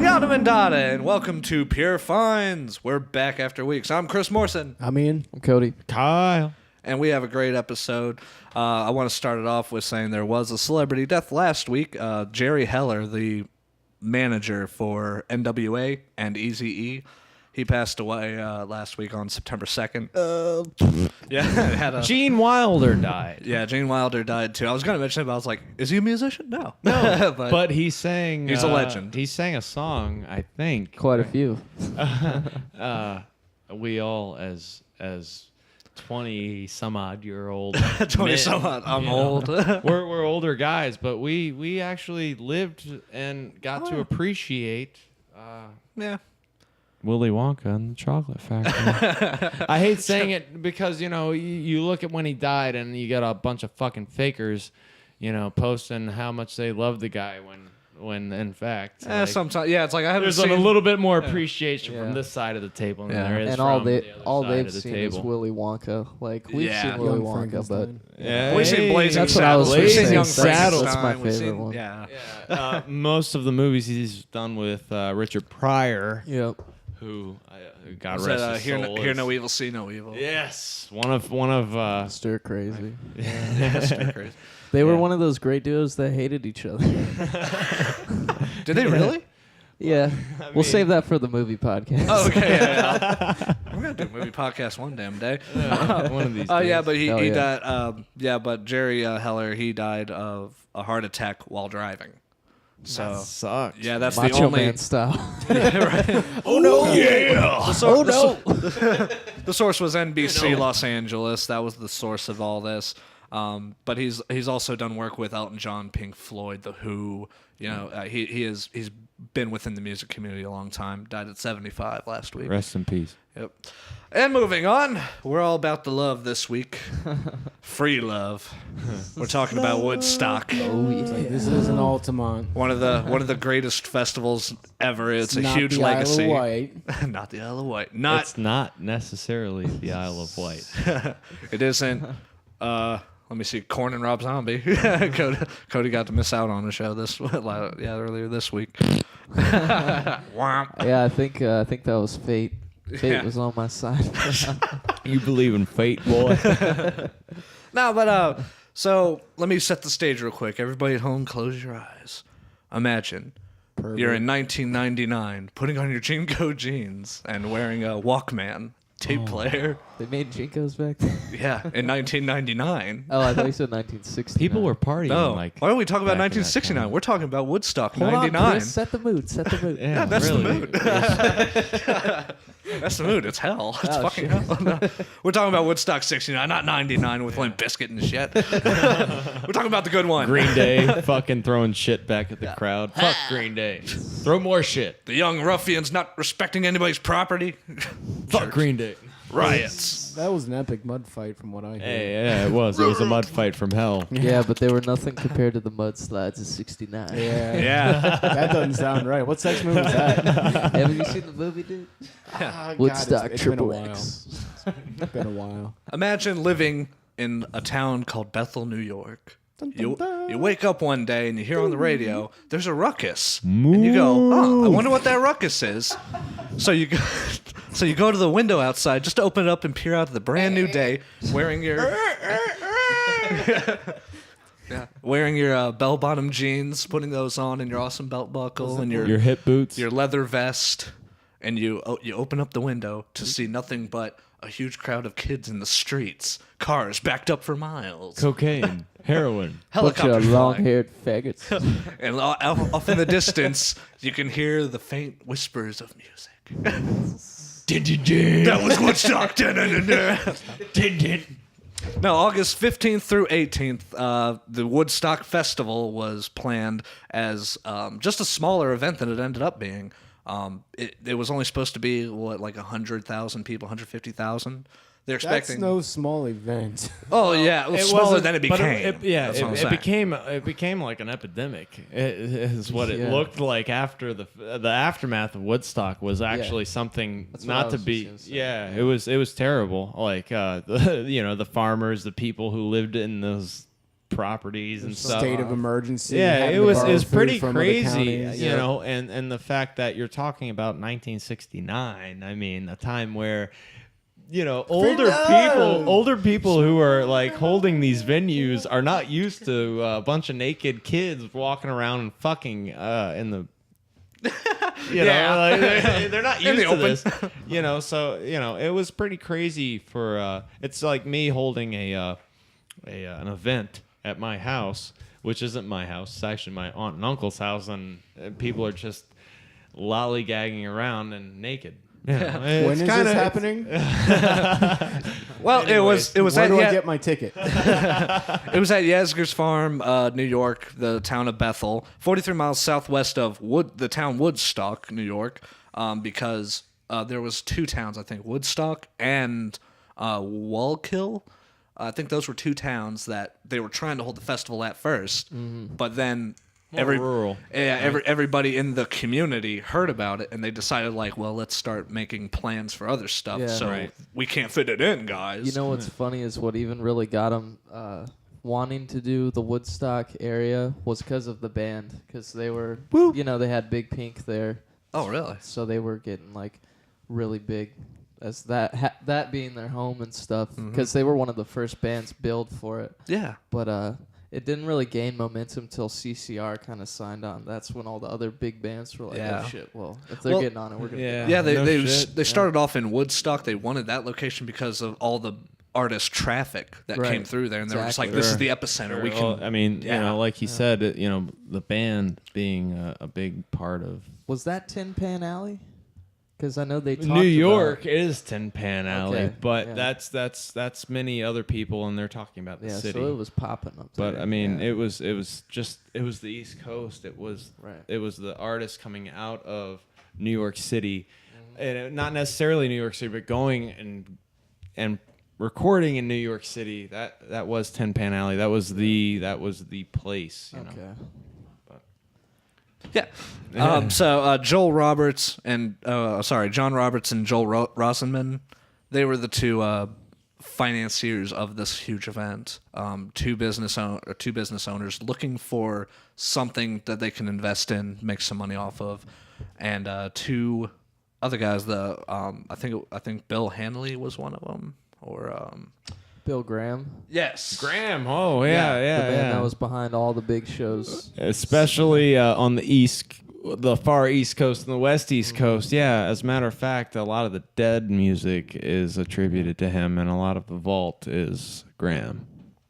Yada Mandata, and welcome to Pure Finds. We're back after weeks. I'm Chris Morrison. I'm Ian. I'm Cody. Kyle. And we have a great episode. I want to start it off with saying there was a celebrity death last week. Jerry Heller, the manager for NWA and Eazy-E, he passed away last week on September 2nd. Yeah, Gene Wilder died. Yeah, Gene Wilder died too. I was going to mention it, but I was like, is he a musician? No. But he sang... He's a legend. He sang a song, I think. Quite a few. We all, as 20-some-odd-year-old 20-some-odd. I'm old. we're older guys, but we actually lived and got to appreciate... yeah. Willy Wonka and the Chocolate Factory. I hate saying it because, you look at when he died and you got a bunch of fucking fakers, posting how much they love the guy when in fact... sometimes, it's like I haven't there's seen... a little bit more appreciation from this side of the table than there is and from the other they've side of the seen table. is Willy Wonka. Like, we've seen Willy Wonka, but... Yeah, we've seen Blazing that's what I was Saddles. We've seen saying. Young Saddles. Frankenstein. That's my favorite one. Yeah. Most of the movies he's done with Richard Pryor, Yep. who God Was rest that, his hear, soul. hear no evil, see no evil. Yes, one of Stir crazy. Yeah, crazy. They were one of those great duos that hated each other. Did they really? Yeah. We'll save that for the movie podcast. Oh, okay. Yeah. We're gonna do a movie podcast one damn day. one of these. Oh days. yeah, but he yeah. died. But Jerry Heller, he died of a heart attack while driving. So that sucks. yeah, that's Macho the only. Man style. Right. Oh no! Yeah. no! The source was NBC Los Angeles. That was the source of all this. But he's also done work with Elton John, Pink Floyd, The Who. He's been within the music community a long time. Died at 75 last week. Rest in peace. Yep. And moving on, we're all about the love this week. Free love. We're talking about Woodstock. Oh, yeah. This is an Altamont. One of the greatest festivals ever. It's a not huge the legacy. Isle of Wight. Not the Isle of Wight. It's not necessarily the Isle of Wight. It isn't. Let me see. Corn and Rob Zombie. Cody got to miss out on the show earlier this week. Yeah, I think that was fate. Fate was on my side. You believe in fate, boy? No, but so let me set the stage real quick. Everybody at home, close your eyes. Imagine you're in 1999, putting on your Jinko jeans and wearing a Walkman tape player. They made Jinkos back then? Yeah, in 1999. Oh, I thought you said 1960. People were partying No, like. why don't we talk about back in that 1969? time. We're talking about Woodstock, Hold 99. on, Chris. Set the mood. Set the mood. Yeah, that's really. the mood. That's the mood. It's hell. It's fucking shit. hell. No. We're talking about Woodstock 69, not 99 with Limp Bizkit and shit. We're talking about the good one. Green Day fucking throwing shit back at the crowd. Fuck Green Day. Throw more shit. The young ruffians not respecting anybody's property. Fuck Green Day. Riots. That was an epic mud fight from what I heard. Hey, yeah, it was. It was a mud fight from hell. Yeah, but they were nothing compared to the mudslides of '69. Yeah. Yeah. That doesn't sound right. What sex movie is that? Haven't you seen the movie, dude? God, Woodstock it's been a Triple while. X. It's been a while. Imagine living in a town called Bethel, New York. You wake up one day and you hear on the radio, there's a ruckus. And you go, oh, I wonder what that ruckus is. So you go to the window outside just to open it up and peer out at the brand new day, wearing your bell-bottom jeans, putting those on and your awesome belt buckle and Your hip boots. your leather vest, and you open up the window to see nothing but a huge crowd of kids in the streets, cars backed up for miles, Cocaine. Heroin. Bunch helicopters of flying. long-haired faggots. And off in the distance, you can hear the faint whispers of music. That was Woodstock. No, August 15th through 18th, the Woodstock Festival was planned as just a smaller event than it ended up being. It was only supposed to be, like 100,000 people, 150,000? They're expecting. That's no small event. Oh yeah, well, smaller than it became. That's what I'm saying. It became like an epidemic. It is what it looked like after the aftermath of Woodstock was actually something That's what I not was to just be. gonna say. Yeah, it was terrible. Like the farmers, the people who lived in those properties and stuff. State of emergency. Yeah, having it to was borrow pretty food from other crazy, counties. you know, and the fact that you're talking about 1969. I mean, a time where, you know, older people who are like holding these venues are not used to a bunch of naked kids walking around and fucking in the. You know, like they're not used to this. You know, so you know, it was pretty crazy for. It's like me holding an event at my house, which isn't my house. It's actually my aunt and uncle's house, and people are just lollygagging around and naked. Yeah. When is this happening? Well, Anyways, it was Where at do I get my ticket? it was at Yasgur's Farm, New York, the town of Bethel, 43 miles southwest of the town Woodstock, New York, because there was two towns, I think, Woodstock and Wallkill. I think those were two towns that they were trying to hold the festival at first, but then rural. Everybody in the community heard about it, and they decided, like, well, let's start making plans for other stuff. Yeah. So Right. we can't fit it in, guys. You know what's funny is what even really got them wanting to do the Woodstock area was because of the band, because they were, you know, they had Big Pink there, Oh, really? so they were getting like really big as that being their home and stuff, because they were one of the first bands billed for it. Yeah. But it didn't really gain momentum till CCR kind of signed on. That's when all the other big bands were like, Yeah. oh shit, well, if they're getting on it, we're gonna get on it. Yeah, No they shit. started off in Woodstock. They wanted that location because of all the artist traffic that Right. came through there, and they were just like, Exactly. "This is Sure. the epicenter. We can." Well, I mean, Yeah. you know, like he said, you know, the band being a big part of Was that Tin Pan Alley? Because I know they talked New York about, is Tin Pan Alley, Okay, but yeah. that's many other people, and they're talking about the yeah, city. so it was popping up there. But I mean, yeah. it was the East Coast. It was Right. the artists coming out of New York City, and not necessarily New York City, but going and recording in New York City. That was Tin Pan Alley. That was the place. You know. Okay. Yeah. So John Roberts and Joel Rosenman, they were the two financiers of this huge event. Two business owners looking for something that they can invest in, make some money off of, and two other guys. I think Bill Hanley was one of them, or Bill Graham, yes, Graham. Oh yeah, the yeah, man yeah. that was behind all the big shows. Especially on the far East Coast and the West East Coast. Yeah, as a matter of fact, a lot of the Dead music is attributed to him, and a lot of the Vault is Graham.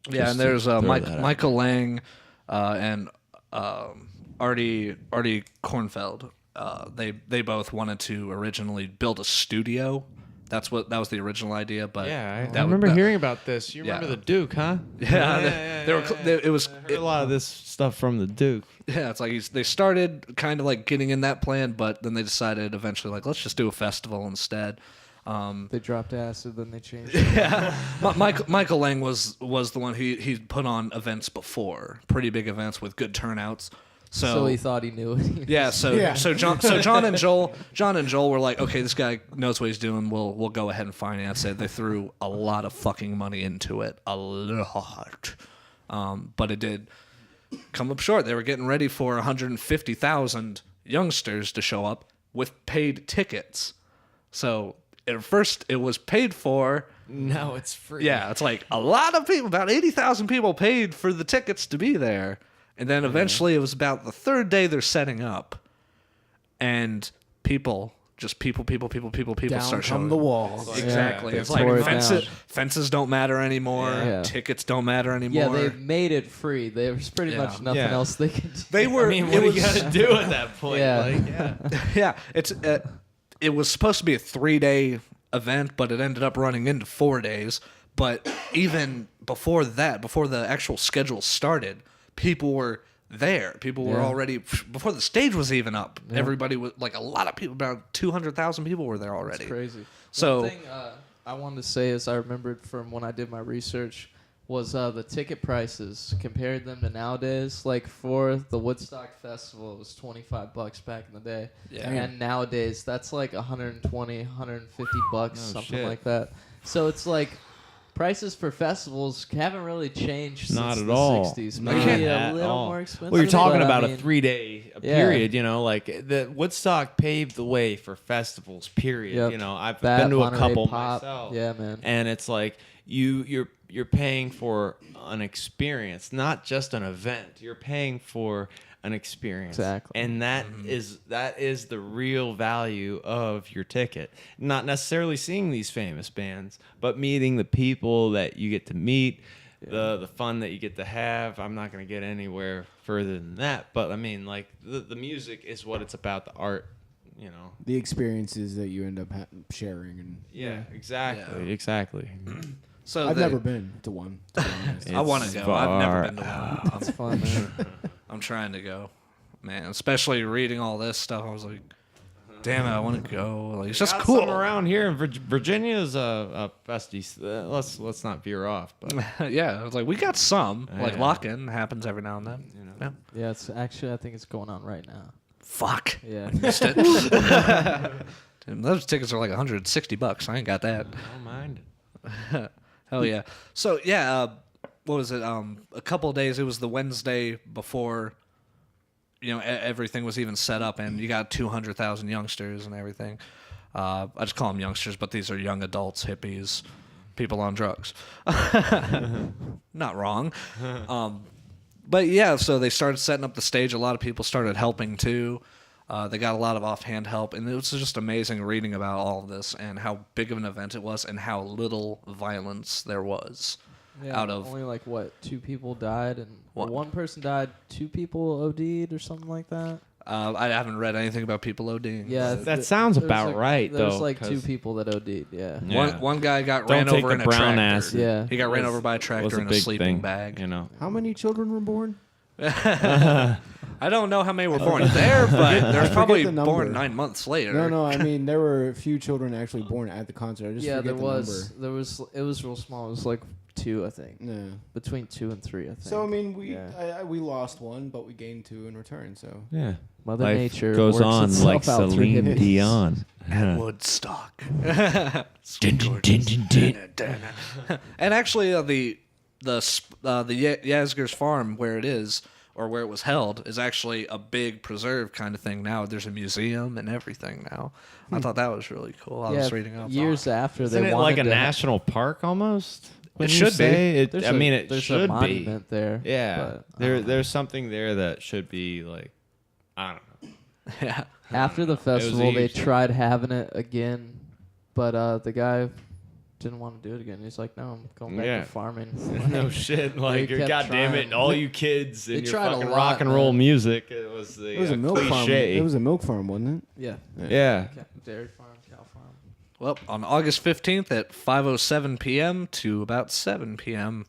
Yeah, Just and to there's throw that out. Michael Lang and Artie Kornfeld. They both wanted to originally build a studio. That was the original idea, but Yeah, I that remember that- hearing about this. You Yeah. remember the Duke, huh? Yeah, it was. I heard a lot of this stuff from the Duke. Yeah, it's like they started kind of like getting in that plan, but then they decided eventually, like, let's just do a festival instead. They dropped acid, then they changed. Michael Lang was the one he put on events before, pretty big events with good turnouts. So he thought he knew it. Yeah, so John and Joel were like, okay, this guy knows what he's doing. We'll go ahead and finance it. They threw a lot of fucking money into it, a lot, but it did come up short. They were getting ready for 150,000 youngsters to show up with paid tickets. So at first it was paid for. No, it's free. Yeah, it's like a lot of people, about 80,000 people paid for the tickets to be there. And then eventually it was about the third day they're setting up. And people Down start showing come the walls. Exactly. Yeah, It's they like tore it down. fences don't matter anymore. Yeah. Tickets don't matter anymore. Yeah, they made it free. There's pretty Yeah. much nothing Yeah. else they could do. They were. I mean, it what do was, you got to do at that point? Yeah. Like, yeah. Yeah, it was supposed to be a 3-day event, but it ended up running into 4 days. But even before that, before the actual schedule started, people were there. People were already, before the stage was even up. Everybody was, like, a lot of people, about 200,000 people were there already. It's crazy. So- One thing I wanted to say is I remembered from when I did my research was the ticket prices, compared them to nowadays. Like for the Woodstock Festival, it was $25 back in the day. Yeah. And nowadays, that's like $120, $150, something shit. like that. So it's like prices for festivals haven't really changed Not since at the all. 60s. Not Maybe at a little all. more expensive. Well, you're talking but, about I a mean, 3-day yeah. period, you know, like the Woodstock paved the way for festivals, period. Yep. You know, I've that, been to a Monterey couple Pop. myself. Yeah, man. And it's like you're paying for an experience, not just an event. You're paying for an experience. Exactly. And that is the real value of your ticket. Not necessarily seeing these famous bands, but meeting the people that you get to meet, the fun that you get to have. I'm not going to get anywhere further than that, but I mean, like the music is what it's about, the art, you know. The experiences that you end up sharing. And Yeah, exactly. Yeah. Exactly. So I've never been to one. To be honest. I want to It's go. I've never far been to one. It's fun, man. I'm trying to go, man. Especially reading all this stuff, I was like, damn it, I want to go. Like, it's just Got cool some around here in Virginia's a festy. Let's not veer off, but Yeah, I was like, we got some. Like Yeah. lock-in happens every now and then. you know. Yeah. Yeah, it's actually, I think it's going on right now. Fuck. Yeah. Missed it. Dude, those tickets are like $160. I ain't got that. I don't mind. Hell yeah. So yeah, what was it? A couple of days. It was the Wednesday before, you know, everything was even set up, and you got 200,000 youngsters and everything. I just call them youngsters, but these are young adults, hippies, people on drugs. Not wrong. But yeah, so they started setting up the stage. A lot of people started helping too. They got a lot of offhand help, and it was just amazing reading about all of this and how big of an event it was and how little violence there was. Yeah, Out of- only like what, 2 people died and or What? 1 person died, 2 people OD'd or something like that. I haven't read anything about people ODing. Yeah, but That sounds about right, There's though, like 2 'cause- people that OD'd. Yeah. Yeah. One guy got Don't ran take over the in a brown tractor. acid. Yeah. He got ran Was- over by a was tractor in a big sleeping thing, bag. You know. How many children were born? I don't know how many were born there, but there's probably the number. born 9 months later. No. I mean, there were a few children actually born at the concert. I just Yeah, forget there the was. number. There was. It was real small. It was like 2, I think. Yeah. Between 2 and 3, I think. So I mean, we Yeah. we lost one, but we gained 2 in return. So Yeah. Mother Life Nature goes works on itself like out through Celine hippies. Dion. At Woodstock. Sweet Georgia. And actually, the Yasgur's farm where it is, or where it was held, is actually a big preserve kind of thing now. There's a museum and everything now. I thought that was really cool. I was reading up. years after Isn't they it wanted like a to national park almost? When It you should be. say it, There's I a- mean, it there's should a be. monument there. Yeah, but, I don't know. there's something there that should be like, I don't know. Yeah. After the was a festival, they huge thing. tried having it again, but the guy didn't want to do it again. He's like, "No, I'm going back Yeah. to farming." No shit, like kept God damn it, trying. all you kids They and your tried a fucking lot, rock and roll man. music. It was the it was a milk farm. cliche. It was a milk farm, wasn't it? yeah, yeah. dairy farm, cow farm. Well, on August 15th at 5:07 p.m. to about 7 p.m.,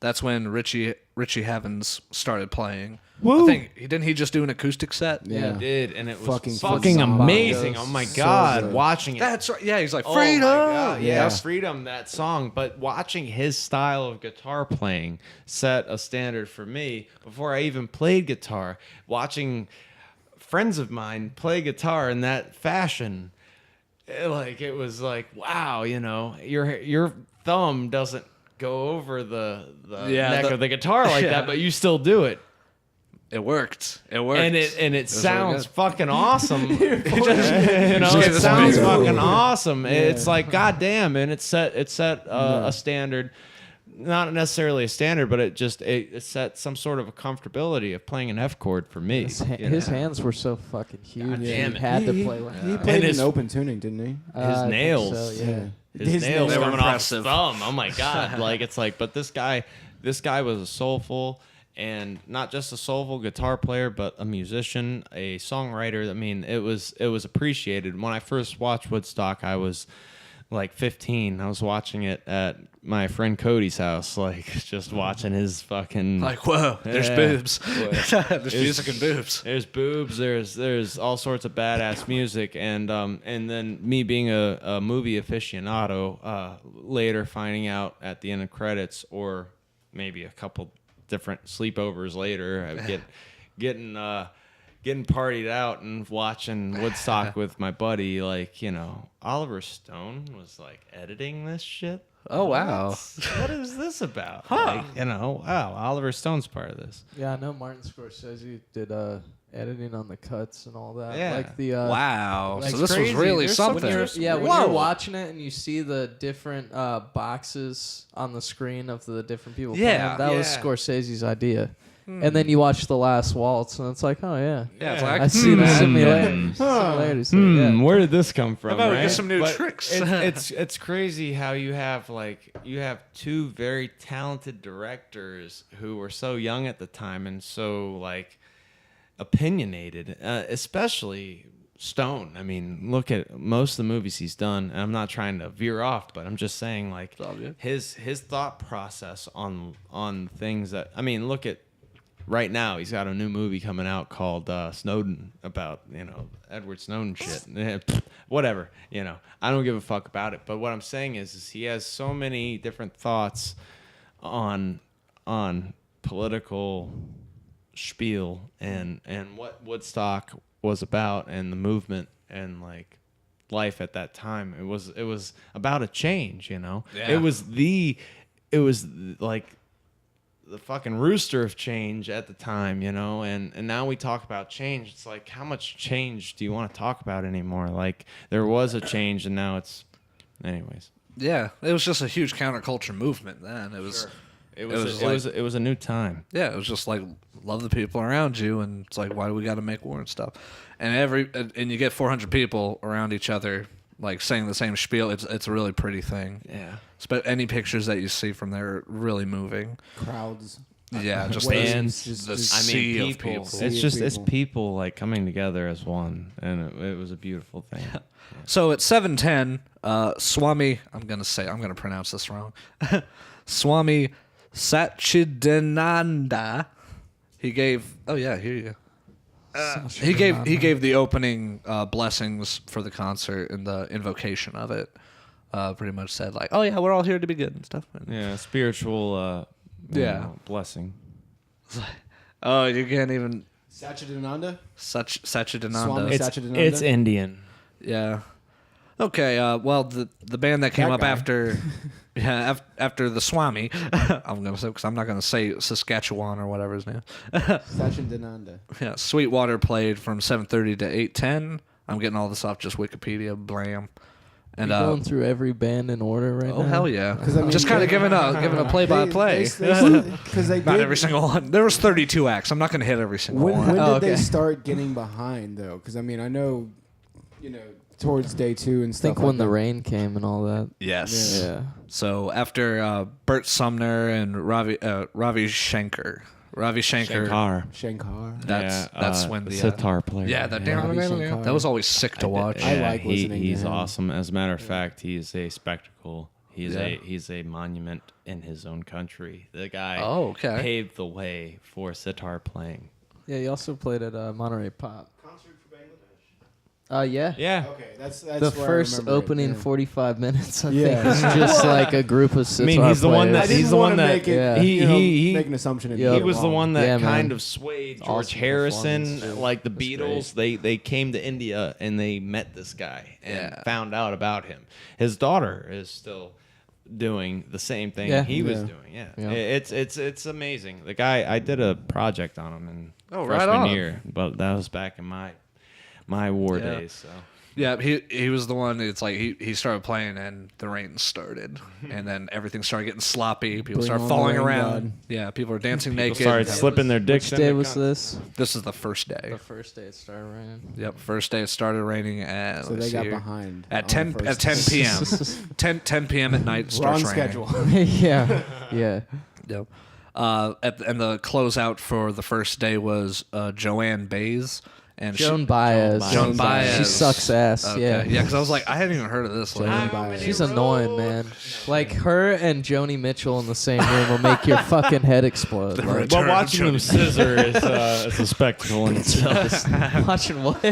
that's when Richie Havens started playing. Woo. I think didn't he just do an acoustic set? Yeah. He did, and it was Fucking fucking phenomenal. amazing. Oh my So god, good. watching it. That's right. Yeah, he's like Oh freedom. my God, Yeah. yeah, freedom. That song, but watching his style of guitar playing set a standard for me before I even played guitar. Watching friends of mine play guitar in that fashion, it was like wow, you know, your thumb doesn't go over the Yeah, neck the- of the guitar like yeah. that, but you still do it. It worked. It worked. And it really sounds good. fucking awesome. you know, gave it us sounds a big- fucking awesome. It's like goddamn, and it set a standard, not necessarily a standard, but it set some sort of a comfortability of playing an F chord for me. His, you his know? hands were so fucking huge. God damn He it. had to He- play like He that. played his- in open tuning, didn't he? his I think nails. so, yeah. His nails They were coming off impressive. his thumb. Oh my god! Like it's like, but this guy was a soulful, and not just a soulful guitar player, but a musician, a songwriter. I mean, it was appreciated. When I first watched Woodstock, I was like 15. I was watching it at my friend Cody's house, like just watching his fucking Like, whoa, there's Yeah. boobs. Whoa. There's music and boobs. There's boobs. There's all sorts of badass music, and then me being a movie aficionado, later finding out at the end of credits, or maybe a couple different sleepovers later, I would getting partied out and watching Woodstock with my buddy. Like, you know, Oliver Stone was like editing this shit. Oh wow. What is this about? Like, wow, Oliver Stone's part of this. Yeah, I know Martin Scorsese did editing on the cuts and all that. Yeah. Like the Wow. like So this crazy. was really There's something. when Whoa. you're watching it and you see the different boxes on the screen of the different people Yeah. playing, that was Yeah. Scorsese's idea. And then you watch The Last Waltz, and it's like, oh yeah, Yeah, it's like, I see the similarities. Yeah. Where did this come from? How about we right? get some new But tricks? It's crazy how you have two very talented directors who were so young at the time and so like opinionated, especially Stone. I mean, look at most of the movies he's done, and I'm not trying to veer off, but I'm just saying like all good. his thought process on things that, I mean, look at right now he's got a new movie coming out called Snowden, about Edward Snowden shit. Whatever, I don't give a fuck about it, but what I'm saying is he has so many different thoughts on political spiel and what Woodstock was about and the movement and like life at that time. It was about a change, Yeah. It was like the fucking rooster of change at the time, and now we talk about change. It's like, how much change do you want to talk about anymore? Like, there was a change and now it's, anyways. Yeah, it was just a huge counterculture movement then. It was It was a new time. Yeah, it was just like love the people around you, and it's like, why do we got to make war and stuff? And you get 400 people around each other like saying the same spiel. It's a really pretty thing. Yeah. But any pictures that you see from there are really moving. Crowds. Yeah, just Bands, the just- sea of people. people. Sea It's of just it's people. people like coming together as one, and it was a beautiful thing. So at 7:10, Swami, I'm gonna pronounce this wrong. Swami Satchidananda, he gave. Oh yeah, here you go. He gave the opening blessings for the concert and the invocation of it. Pretty much said like, oh yeah, we're all here to be good and stuff. And, Yeah, spiritual. Blessing. oh, you can't even Satchidananda? Satchidananda. Swami It's Satchidananda? it's Indian. Yeah. Okay. Well, the band that came That up guy. after, after the Swami, I'm gonna say, because I'm not gonna say Saskatchewan or whatever his name. Satchidananda. Yeah. Sweetwater played from 7:30 to 8:10. I'm getting all this off just Wikipedia. Blam. And You're going through every band in order right now. oh hell yeah! 'Cause, I mean, just kind of they- giving a play by play. Because they Not did. every single one. There was 32 acts. I'm not gonna hit every single When one. did Oh, they okay. start getting behind though? Because I mean, I know, towards day 2 and I stuff. think like when the that. rain came and all that. Yes. Yeah. So after Bert Sumner and Ravi Shankar, Shankar. Shankar. That's when the sitar player. yeah, that Ravi Shankar. that was always sick to watch. I like listening to he's him. awesome. As a matter of fact, he's a spectacle. Yeah. He's a monument in his own country. The guy Oh, okay. paved the way for sitar playing. Yeah, he also played at Monterey Pop. Yeah. Yeah. Okay, that's The where I first remember it, opening yeah. 45 minutes, I Yeah. think, is just like a group of sitar I mean, he's the one players. that- I didn't he's the wanna one that- make it, yeah. he- make an assumption. And Yeah. He get it was the wrong. one that Yeah, man. kind of swayed George Awesome Harrison, performance, too. like the That's Beatles. They came to India and they met this guy and Yeah. found out about him. His daughter is still doing the same thing Yeah. he was Yeah. doing. Yeah, Yeah. It's amazing. The guy, I did a project on him in Oh, right freshman on. year, but that was back in my war Yeah. days. So Yeah, he was the one. It's like he started playing and the rain started, and then everything started getting sloppy. People Bring started on the falling rain around. god. Yeah, people were dancing people naked. started slipping their dicks. Which day into was this? This is the first day. The first day it started raining. Yep, first day it started raining, and So let's they see got here. behind At on 10 the at first 10 day. p.m. 10 p.m. at night it We're on starts raining. schedule. Yeah. Yeah. Yep. And the closeout for the first day was Joanne Baez. And Joan Baez. Joan Baez. She sucks ass. Okay. Yeah. Yeah, because I was like, I hadn't even heard of this. Joan Like, Baez. She's annoying, man. Like her and Joni Mitchell in the same room will make your fucking head explode. Like, Return But watching of them scissor is a spectacle in itself. watching what?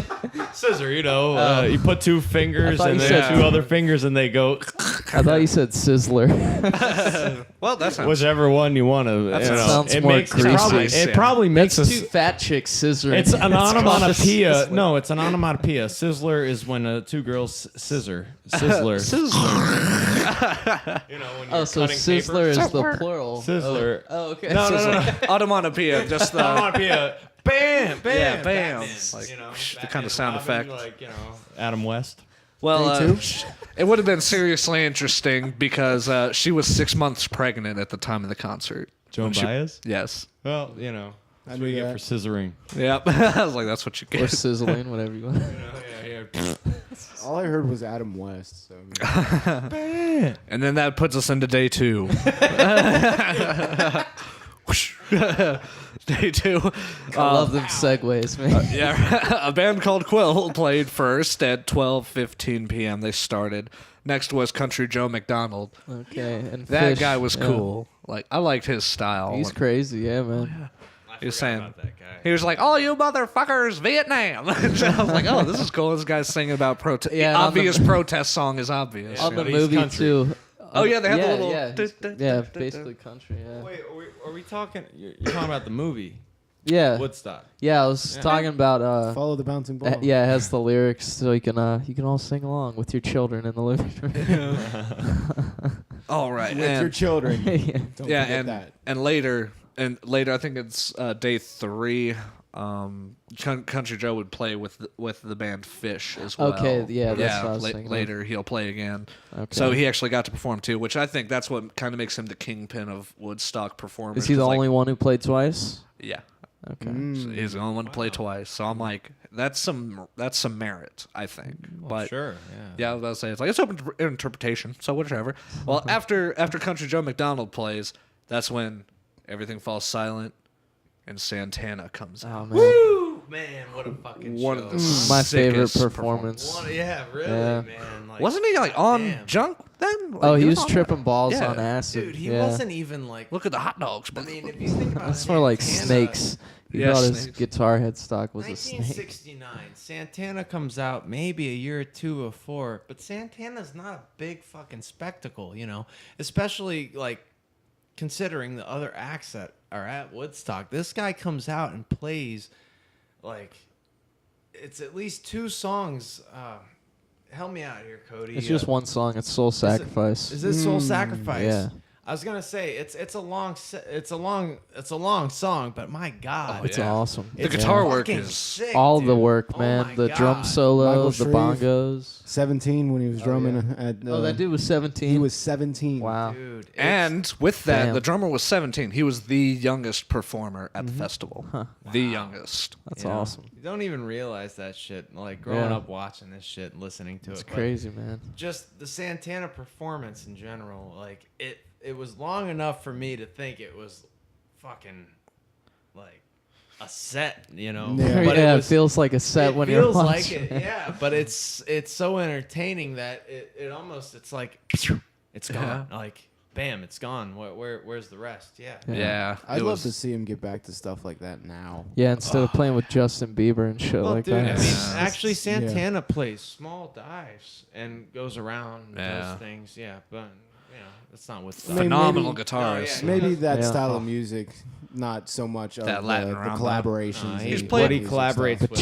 Scissor, you put two fingers I thought and you then said- two other fingers, and they go I thought you said Sizzler. well, that sounds. whichever one you want to. sounds it more makes greasy. it probably makes It's us. two fat chicks scissoring. It's an called a onomatopoeia. sizzler. No, it's an onomatopoeia. Sizzler is when two girls scissor. Sizzler. You know, when you're Oh, so cutting sizzler paper. is the plural. Sizzler. Oh, okay. No. Onomatopoeia, just the Onomatopoeia. Bam, bam, Yeah, bam. Batman, Like, you know, the Batman, kind of sound Robin, effect. like, you know, Adam West. well, Day 2? it would have been seriously interesting because she was 6 months pregnant at the time of the concert. Joan She- Baez. Yes. Well, you know, I that's what you knew get that. for scissoring. Yep. I was like, that's what you Or get. sizzling, whatever you want. Yeah. All I heard was Adam West. So Bam. And then that puts us into day 2. Day 2. I love them segues, man. Yeah, a band called Quill played first at 12:15 p.m. They started. Next was Country Joe McDonald. Okay, and That Fish, guy was yeah. cool. Like I liked his style. He's crazy, yeah, man. He was saying, about that guy. he was like, "All you motherfuckers, Vietnam." So I was like, "Oh, this is cool." This guy's singing about protest. Yeah, and on the- obvious protest song is obvious. On you the know? he's movie country. too. Oh, yeah, they have the little- Yeah, basically country. Yeah. Wait, are we talking? You're talking about the movie Yeah. Woodstock? Yeah, I was talking about. follow the bouncing ball. Yeah, it has the lyrics, so you can all sing along with your children in the living room. All right, With your children. yeah. Don't yeah, forget and that. later, I think it's day 3. Country Joe would play with the band Fish as well. Okay, yeah, that's what I was thinking of. later he'll play again. Okay. So he actually got to perform too, which I think that's what kind of makes him the kingpin of Woodstock performers. Is he the 'cause, like, only one who played twice? Yeah, Okay. so he's the only one to play twice. So I'm like, that's some merit, I think. But Sure. yeah, I was about to say it's like it's open to interpretation. So whichever. Well, after Country Joe McDonald plays, that's when everything falls silent and Santana comes out. Oh man, Woo, man, what a fucking One show. of the my favorite sickest performance. Yeah, really, Yeah. man. Like, Wasn't he like on damn. junk then? Like, Oh, he was on tripping balls Yeah. on acid. Dude, he yeah. wasn't even like. Look at the hot dogs. I mean, if you think about That's more like Santana, snakes. He Yeah, thought his snakes. guitar headstock was a snake. 1969, Santana comes out maybe a year or two before, but Santana's not a big fucking spectacle, you know, especially like considering the other acts that are at Woodstock. This guy comes out and plays like it's at least 2 songs. Help me out here, Cody. It's just one song. It's Soul Sacrifice. Is this Soul Sacrifice? yeah. I was gonna say it's a long song, but my God, It's yeah. awesome. The it's guitar work fucking is sick, All dude. the work, Oh man. my The drum God. solo, Michael the Shreve. bongos. 17 when he was drumming at. Oh, that dude was 17. He was 17. Wow. Dude, it's- And with that, Damn. the drummer was 17. He was the youngest performer at the festival. The youngest. That's you know, awesome. You don't even realize that shit. Like growing Yeah. up watching this shit and listening to It's it. But crazy, man. just the Santana performance in general, like it was long enough for me to think it was fucking like a set, you know. Yeah. But yeah, it it was, feels like a set it when you're feels like watching. it, yeah. But it's so entertaining that it almost it's like it's gone. Like bam, it's gone. Where's the rest? Yeah. Yeah. I'd it love was- to see him get back to stuff like that now. Yeah, instead of playing with Justin Bieber and shit Well, like dude, that. I mean, Yeah. actually, Santana plays small dives and goes around and Yeah. does things. Yeah, but you know, that's not what's Maybe- phenomenal maybe- guitarist. Oh, Maybe that Yeah. style of music, not so much of That the Latin rumba. collaborations. He's and played- what he plays and collaborates stuff. with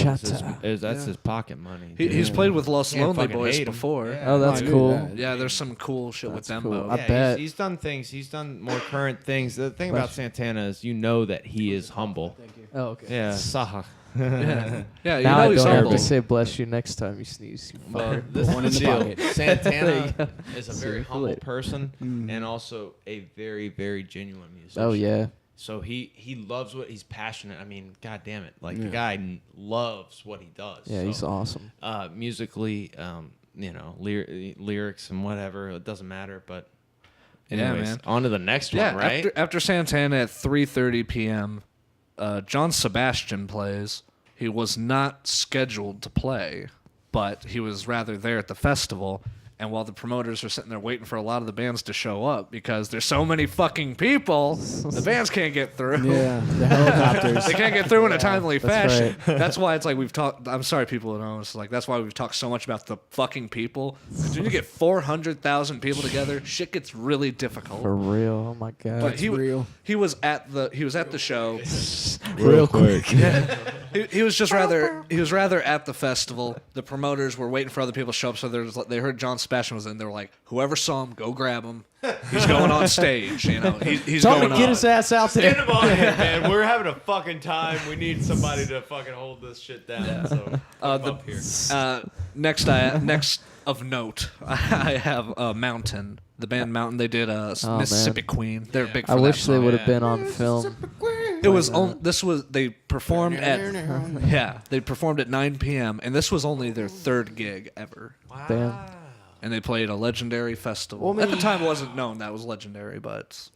is, Bachata. that's Yeah. his pocket money. He's dude. played with Los Can't Lonely fucking Boys hate him. before. Yeah. Oh, that's I knew cool. that. Yeah, there's some cool shit with That's them cool. both. I Yeah, bet. he's done things. He's done more current things. The thing about Santana is, you know that he is humble. Oh, okay. Yeah, Saha. Yeah, you Now know I he's don't humble. ever say bless you next time you sneeze. You Well, fucker. this One is in the the deal. pocket. There you Santana go. is a See very you humble later. person and also a very, very genuine musician. Oh yeah. So he loves what he's passionate. I mean, god damn it, like the Yeah. guy loves what he does. Yeah, so, he's awesome. musically, you know, lyrics and whatever. It doesn't matter. But Yeah, anyways, man. on to the next Yeah, one, right? after Santana at 3:30 p.m., John Sebastian plays. He was not scheduled to play, but he was rather there at the festival. And while the promoters are sitting there waiting for a lot of the bands to show up because there's so many fucking people, the bands can't get through. Yeah, the helicopters. They can't get through in a timely That's fashion. That's why it's like we've talked. I'm sorry, people at home. It's like that's why we've talked so much about the fucking people. 'Cause when you get 400,000 people together, shit gets really difficult. For real. Oh my god. But real. he was at the show. Real quick. He was rather at the festival. The promoters were waiting for other people to show up, so they heard John Sebastian Sebastian was in. They were like, whoever saw him, go grab him. He's going on stage. You know, he's Tell him going to get on. his ass out there. Get him on here, man. We're having a fucking time. We need somebody to fucking hold this shit down. So put him up here. Next of note, I have Mountain. The band Mountain. They did Mississippi Queen. They're big for I that wish they song. would have been on film. It was they performed at they performed at 9 p.m. and this was only their third gig ever. Damn. And they played a legendary festival. Well, At the time, it wasn't known that was legendary, but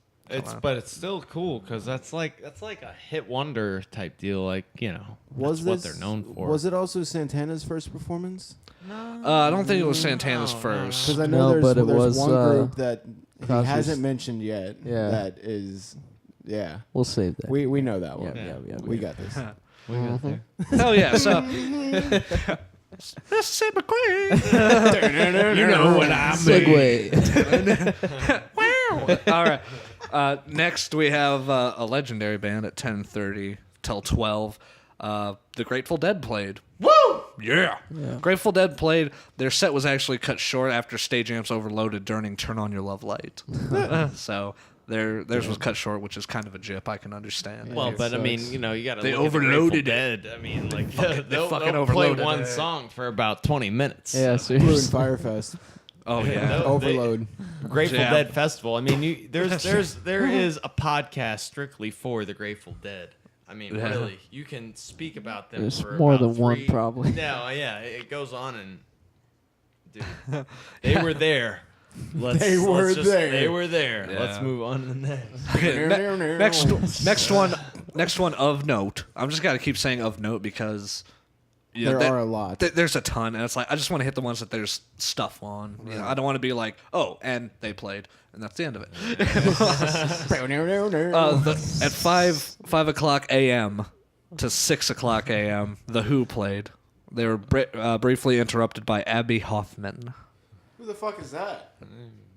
But it's still cool because that's like a hit wonder type deal. Like, you know, Was that's what this- they're known for. Was it also Santana's first performance? I don't think it was Santana's first. Because I know No, but it there's was, one group that he Crosby's- hasn't mentioned yet. Yeah. That is, yeah. We'll save that. We know that one. Yeah. We got this. We got there. Hell yeah! So Mississippi Queen. You know what I mean. Segway. Wow! All right. Next, we have a legendary band at 10:30 till 12. The Grateful Dead played. Woo! Yeah. Grateful Dead played. Their set was actually cut short after stage amps overloaded during "Turn On Your Love Light." So theirs was cut short, which is kind of a jip. I can understand. Well, it but I mean, sucks. you know, you got to. They look at the Grateful overloaded it. Dead. I mean, like they'll fucking play overloaded one it. song for about 20 minutes. Yeah, Blue and seriously. Firefest. Oh yeah. No. Overload. Grateful Yeah. Dead Festival. I mean, there is a podcast strictly for the Grateful Dead. I mean, Yeah. really, you can speak about them. There's for more about than one, 3 probably. No, yeah, it goes on and dude, they were there. They were there. They were there. Yeah. Let's move on to the next. Okay, next one of note. I'm just gotta keep saying of note because There are a lot. There's a ton, and it's like I just want to hit the ones that there's stuff on. You know, I don't want to be like, oh, and they played, and that's the end of it. At 5 o'clock a.m. to 6 o'clock a.m., the Who played. They were briefly interrupted by Abby Hoffman. Who the fuck is that?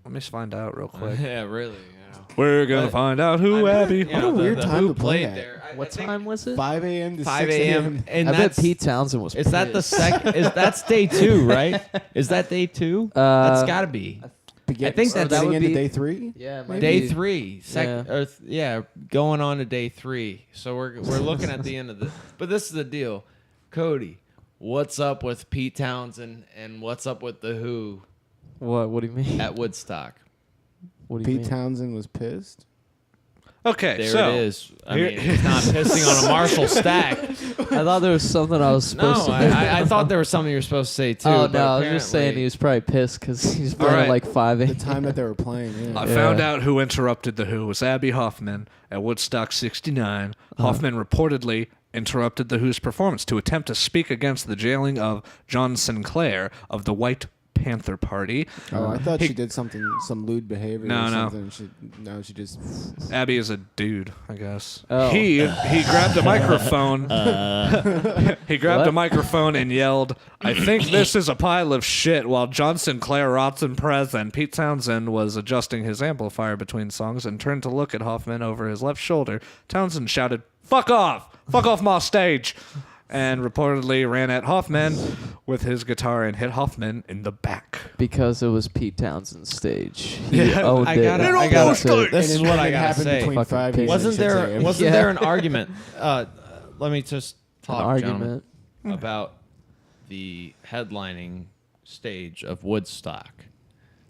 Let me find out real quick. Yeah, really. You know. We're gonna find out who Abby. You know, What a weird the time Who to play played at. there. What I think time was it? 5 a.m. to 5 6 a.m. And I bet that's Pete Townsend was. Is that the pissed. second? That's day 2, right? Is that day 2? That's got to be I think that's- that would into be- day 3. Yeah, it might day be. 3. Going on to day 3. So we're looking at the end of the. But this is the deal, Cody. What's up with Pete Townsend and what's up with the Who What do you mean? at Woodstock? What do you Pete mean? Townsend was pissed. Okay, There so it is. I mean, he's not pissing on a Marshall stack. I thought there was something I was supposed No, to. I thought there was something you were supposed to say too. Oh but no, I was just saying apparently- he was probably pissed because he's playing right. at like 5 The a.m. time that they were playing. Yeah. I Yeah. found out who interrupted the Who was Abby Hoffman at Woodstock 69. Hoffman reportedly interrupted the Who's performance to attempt to speak against the jailing of John Sinclair of the White Panther Party. Oh, I thought she did some lewd behavior No, or no. something. She just. Abby is a dude, I guess. Oh. He grabbed a microphone. He grabbed a microphone and yelled, "I think this is a pile of shit," while John Sinclair rots in prison. Pete Townsend was adjusting his amplifier between songs and turned to look at Hoffman over his left shoulder. Townsend shouted, "Fuck off! Fuck off my stage!" and reportedly ran at Hoffman with his guitar and hit Hoffman in the back. because it was Pete Townsend's stage. He Yeah, owned I it. gotta- I That's gotta- it. This is And what it I gotta happened say. between Fucking 5 pig. a.m. Wasn't and 6 there a.m. wasn't Yeah. there an argument? Let me just talk, An gentlemen, argument. about the headlining stage of Woodstock.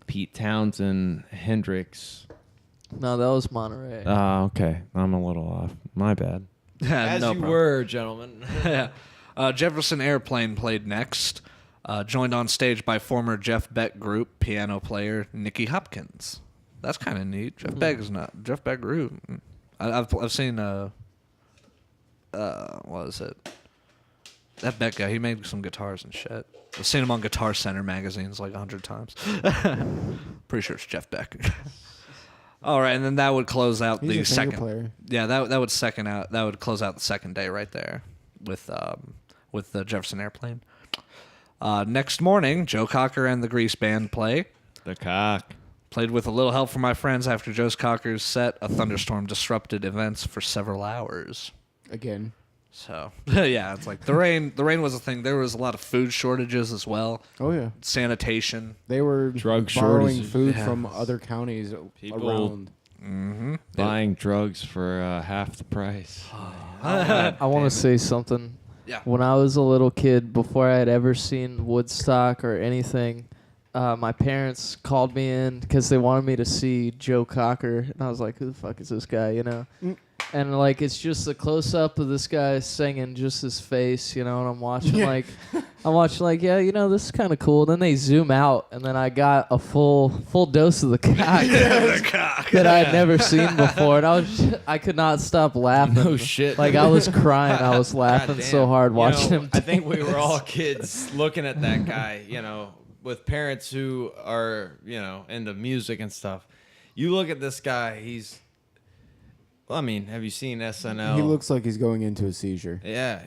Pete Townsend, Hendrix. No, that was Monterey. Okay, I'm a little off. My bad. As No you problem. were, gentlemen. Jefferson Airplane played next, joined on stage by former Jeff Beck group piano player Nicky Hopkins. That's kind of neat. Jeff Beck group. I've seen what is it? That Beck guy. He made some guitars and shit. I've seen him on Guitar Center magazines like 100 times. Pretty sure it's Jeff Beck. All right, and then that would close out He's the a finger second. player. Yeah, that would close out the second day right there with the Jefferson Airplane. Next morning, Joe Cocker and the Grease Band played The cock. with a little help from my friends. After Joe Cocker's set, a thunderstorm disrupted events for several hours. Again. So yeah, it's like the rain. The rain was a thing. There was a lot of food shortages as well. Oh yeah, Sanitation. they were Drug borrowing shortages. food Yeah. from other counties People- around. Mm-hmm. Buying drugs for half the price. I want to say something. Yeah. When I was a little kid, before I had ever seen Woodstock or anything, my parents called me in because they wanted me to see Joe Cocker, and I was like, "Who the fuck is this guy?" You know. And like it's just a close up of this guy singing, just his face, you know. And I'm watching yeah, you know, this is kind of cool. Then they zoom out, and then I got a full dose of the cock that I had never seen before, and I could not stop laughing. No shit. Like I was crying, I was laughing God so damn. hard You watching know, him. I think we were all kids looking at that guy, you know, with parents who are, you know, into music and stuff. You look at this guy, well, I mean, have you seen SNL? He looks like he's going into a seizure. Yeah,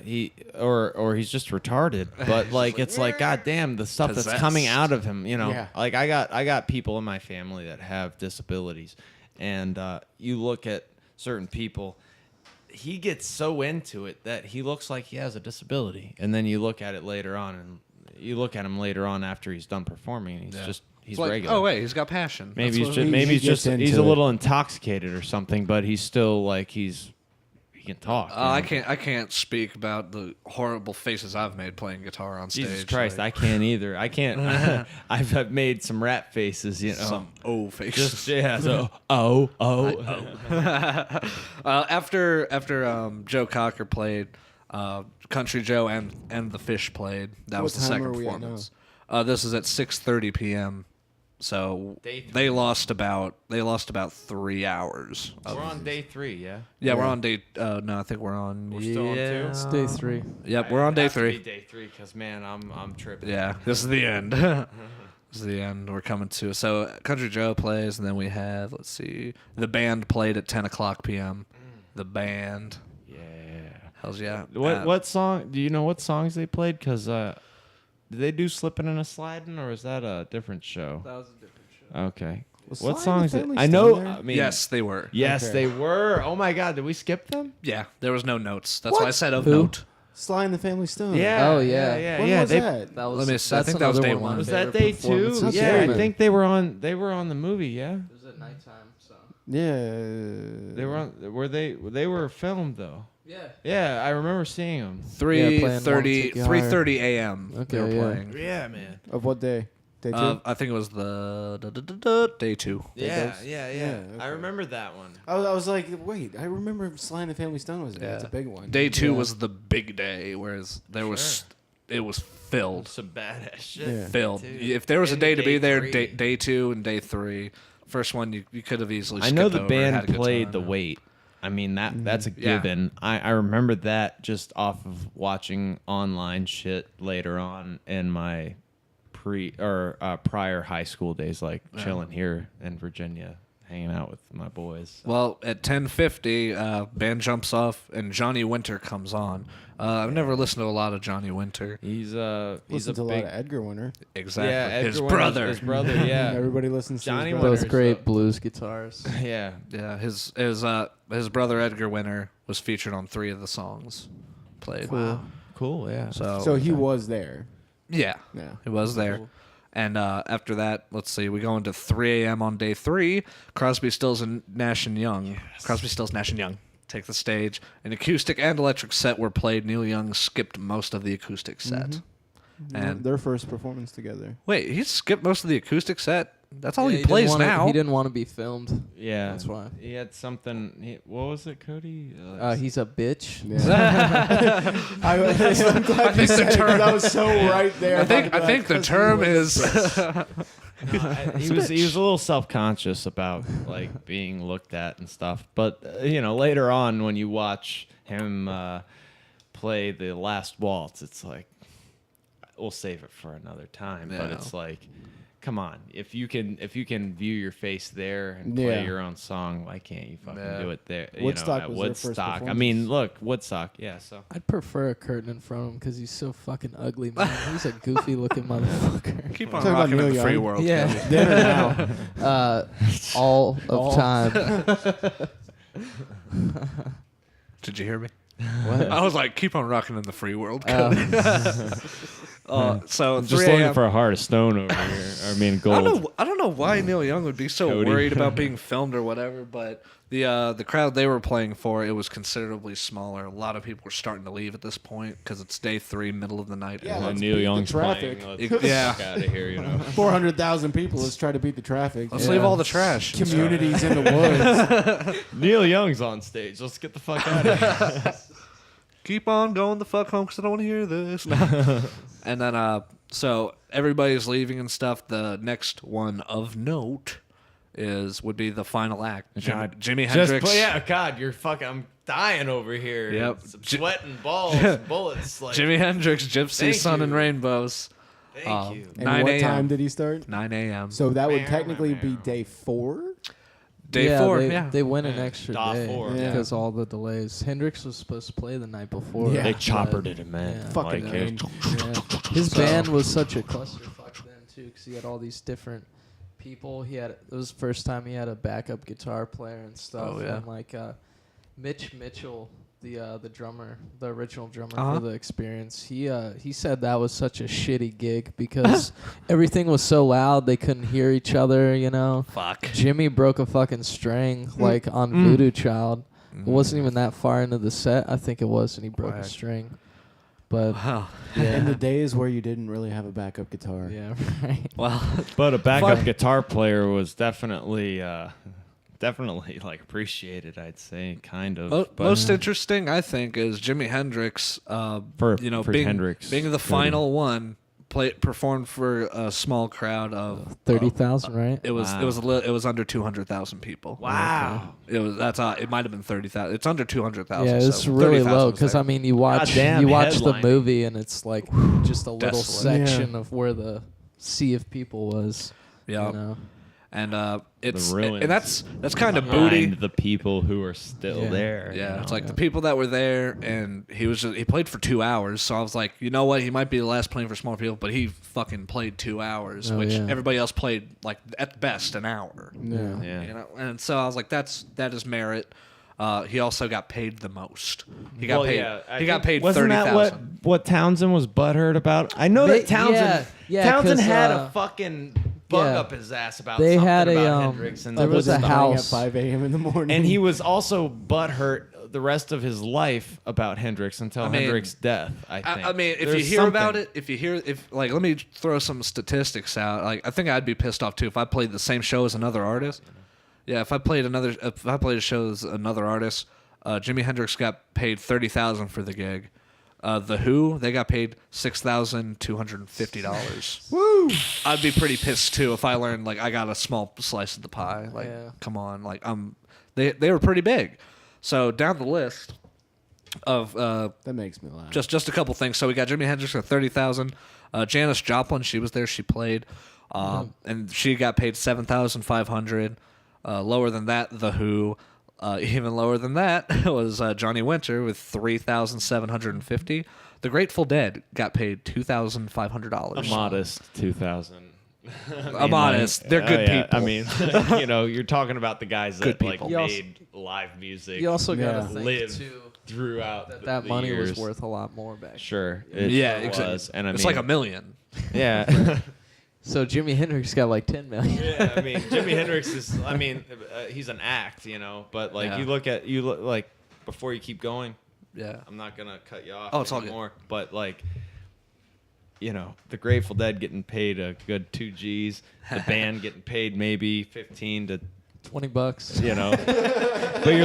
or he's just retarded. But like it's like god damn the stuff that's coming Possessed. out of him, you know. Yeah. Like I got people in my family that have disabilities, and you look at certain people, he gets so into it that he looks like he has a disability, and then you look at it later on, and you look at him later on after he's done performing, and he's Like, regular. oh wait, he's got passion. Maybe That's he's what- just he maybe gets into he's a it. little intoxicated or something, but he's still like he can talk. you I know? can't speak about the horrible faces I've made playing guitar on stage. Jesus Christ, like, I can't either. I can't. I've made some rat faces, you know. some faces. Just yeah. So After Joe Cocker played, Country Joe and the Fish played. That was the time second are we at performance. This is at 6:30 p.m. So Day three. they lost about 3 hours. we're on day 3, yeah. Yeah, we're on day. No, I think we're on. We're still on 2? It's day 3. Yep, we're on day 3. Day 3, because man, I'm tripping. Yeah, this is the end. This is the end. We're coming to. So Country Joe plays, and then we have, let's see, the band played at 10 o'clock p.m. The band. Yeah. Hells yeah. What song? Do you know what songs they played? Because did they do Slipping and a Sliding, or is that a different show? That was a different show. Okay. Was What Sly and the songs? Family I Stone know. there? I mean, Yes, they were. Yes, Okay. they were. Oh my God, did we skip them? Yeah, there was no notes. That's why I said of Who? note. Sly and the Family Stone. Yeah. Oh, yeah. Yeah. When was they, that? That was. Let me see. I That's think that was another day one of my one. Was that favorite day 2? performances. Yeah, I man. think they were on the movie. Yeah. It was at nighttime, so. Yeah. They were on. Were they? They were filmed though. Yeah. Yeah, I remember seeing them. 3:30 Wanna Take You 3:30 a.m. Okay, they were yeah. playing. Yeah, man. Of what day? Day 2? I think it was the day 2. Yeah, those? yeah. Yeah, I okay. remember that one. I was like, wait, I remember Sly and the Family Stone was there. It's a Yeah. big one. Day 2 Yeah. was the big day, whereas there was it was filled. Some badass shit. Yeah. Filled. Dude. If there was a Into day to be day there, 3. day 2 and day 3. First one you could have easily. I know skipped the over and had band a good played time. The Wait. I mean that's a Yeah. given. I remember that just off of watching online shit later on in my prior high school days, like chilling here in Virginia, hanging out with my boys. Well, at 10:50, band jumps off and Johnny Winter comes on. I've never listened to a lot of Johnny Winter. He's Listen to a big lot of Edgar Winter. Exactly. yeah, Edgar his Winter's- brother. His brother, yeah. Everybody listens to Johnny his Winter. brother. Both great so- blues guitars. Yeah. Yeah, his brother Edgar Winter was featured on 3 of the songs played. Cool. Cool, yeah. So he was there. Yeah, Yeah. he was there. Cool. And after that, let's see, we go into 3 a.m. on day 3. Crosby, Stills, and Nash and Young. Crosby, Stills, Nash and Young take the stage. An acoustic and electric set were played. Neil Young skipped most of the acoustic set. And Their first performance together. wait, he skipped most of the acoustic set? That's all Yeah, he didn't plays wanna- now. He didn't want to be filmed. Yeah. That's why. He had something. What was it, Cody? He's a bitch. Yeah. I'm glad you said it, 'cause I was so right there. I think the term is He was a little self-conscious about like being looked at and stuff. But later on when you watch him play the last waltz, it's like we'll save it for another time. But Yeah. it's like, come on, if you can view your face there and play Yeah. your own song, why can't you fucking Yeah. do it there? Woodstock at was their first Woodstock. I performance. mean, look, Woodstock. Yeah. So I'd prefer a curtain in front of him because he's so fucking ugly, man. He's a goofy looking motherfucker. keep on Talking about rocking in Neil the free Young. world. Yeah. Cody. Dinner now. All of time. Did you hear me? I was like, keep on rocking in the free world. So I'm just 3 looking a.m. for a heart of stone over here. I mean, gold. I don't know why Neil Young would be so Cody. worried about being filmed or whatever, but the crowd they were playing for, it was considerably smaller. A lot of people were starting to leave at this point because it's day 3, middle of the night. Yeah, And let's Neil beat the Young's traffic. playing. Let's Yeah. get out of here, you know. 400,000 people. Let's try to beat the traffic. Let's leave all the trash. Communities in the woods. Neil Young's on stage. Let's get the fuck out of here. Keep on going the fuck home because I don't want to hear this. And then, so everybody's leaving and stuff. The next one of note would be the final act. Jimi Hendrix. God, you're fucking. I'm dying over here. Yep. Sweating balls, bullets. Like, Jimi Hendrix, Gypsy, Thank Sun, and you. Rainbows. Thank you. And 9 what a.m. time did he start? 9 a.m. So that would technically be day 4. Day 4, They went an extra Day day 4. Yeah. because all the delays. Hendrix was supposed to play the night before. Yeah. They but- choppered it, man. Yeah. Fucking Like, rain. Yeah. His band was such a clusterfuck then too, because he had all these different people. It was the first time he had a backup guitar player and stuff. Oh, yeah. And like Mitch Mitchell, the drummer, the original drummer Uh-huh. for the Experience, he said that was such a shitty gig because everything was so loud they couldn't hear each other. You know, Fuck. Jimmy broke a fucking string like on Voodoo Child. It wasn't even that far into the set, I think it was, and he broke a Whack. string. But Wow. In the yeah, days where you didn't really have a backup guitar. yeah, right. Well, But a backup Fuck. guitar player was definitely like appreciated. I'd say, kind of. But most interesting, I think, is Jimi Hendrix. For being Hendrix, being the final one, performed for a small crowd of 30,000, right? It was Wow. it was under 200,000 people. wow. It was it might have been 30,000. It's under 200,000. Yeah, it's so really 30,000 low was because there. I mean, you watch Goddamn the headlining. movie and it's like just a little Desolate. section of where the sea of people was. Yeah. You know? And it's ruins. and that's kind of Behind booty. the people who are still Yeah. there. Yeah, you it's know? like the people that were there, and he played for 2 hours. So I was like, you know what, he might be the last playing for smaller people, but he fucking played 2 hours, Oh, which yeah. everybody else played like at best an hour. Yeah. Yeah. You know, and so I was like, that is merit. He also got paid the most. He got Well, paid. yeah, I he got think- paid Wasn't that 30,000. what Townsend was butthurt about? I know They- that Townsend. yeah, Townsend 'cause, had a fucking bug yeah. up his ass about They something had a, about um, Hendrix, and there was a Starting house. at 5 a.m. in the morning. and he was also butthurt the rest of his life about Hendrix until I mean, Hendrix's death. I think. I mean, if There's you hear about something. it, if like, let me throw some statistics out. Like, I think I'd be pissed off too if I played the same show as another artist. Yeah, if I played a show as another artist, Jimi Hendrix got paid $30,000 for the gig. The Who, they got paid $6,250. Woo! I'd be pretty pissed too if I learned like I got a small slice of the pie. Like, Yeah. come on, like they were pretty big. So down the list of That makes me laugh. just a couple things. So we got Jimi Hendrix at 30,000. Janis Joplin, she was there. She played, and she got paid 7,500. Lower than that, The Who. Even lower than that was Johnny Winter with 3,750. The Grateful Dead got paid $2,500. a modest 2,000. I'm honest. They're good people. I mean, you know, you're talking about the guys that Good like people. You also- made live music You also got Yeah. to think live too throughout that the money years. was worth a lot more back. Sure, it Yeah, was, exactly. and I It's mean, like $1 million. yeah. So Jimi Hendrix got like 10 million. Yeah, I mean, Jimi Hendrix is. I mean, he's an act, you know. But like, Yeah. you look like before you keep going. Yeah. I'm not gonna cut you off. Oh, it's all good. anymore. But like, you know, the Grateful Dead getting paid a good 2 G's. The band getting paid maybe 15 to. $20. You know, but you're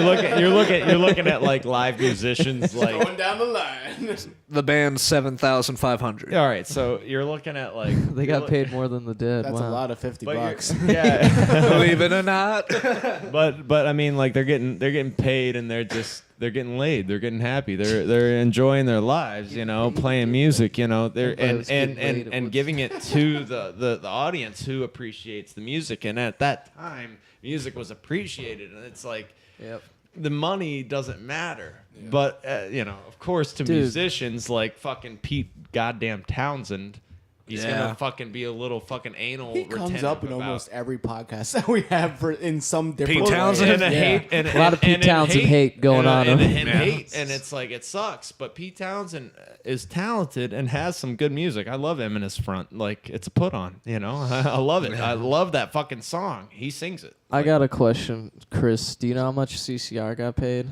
looking at like live musicians like. Going down the line. The band's 7,500. All right, so you're looking at like They got paid more than the Dead. That's wow. a lot of 50 but you're- bucks. Yeah. Believe it or not. But I mean, like they're getting paid and they're getting laid. They're getting happy. They're enjoying their lives. You know, playing music. You know, they're Everybody was getting laid at and giving it to the audience who appreciates the music. And at that time, music was appreciated. And it's like Yep. the money doesn't matter. But you know, of course, to Dude. musicians like fucking Pete goddamn Townsend, He's Yeah. gonna fucking be a little fucking anal. He comes retentive up in about- almost every podcast that we have in some different Pete way. Townsend? and a Yeah. hate, and A lot of Pete and Townsend hate going on and, him. and Yeah. hate, and it's like it sucks. But Pete Townsend is talented and has some good music. I love him in his front. Like it's a put on. You know, I love it. I love that fucking song. He sings it. I got a question, Chris. Do you know how much CCR got paid?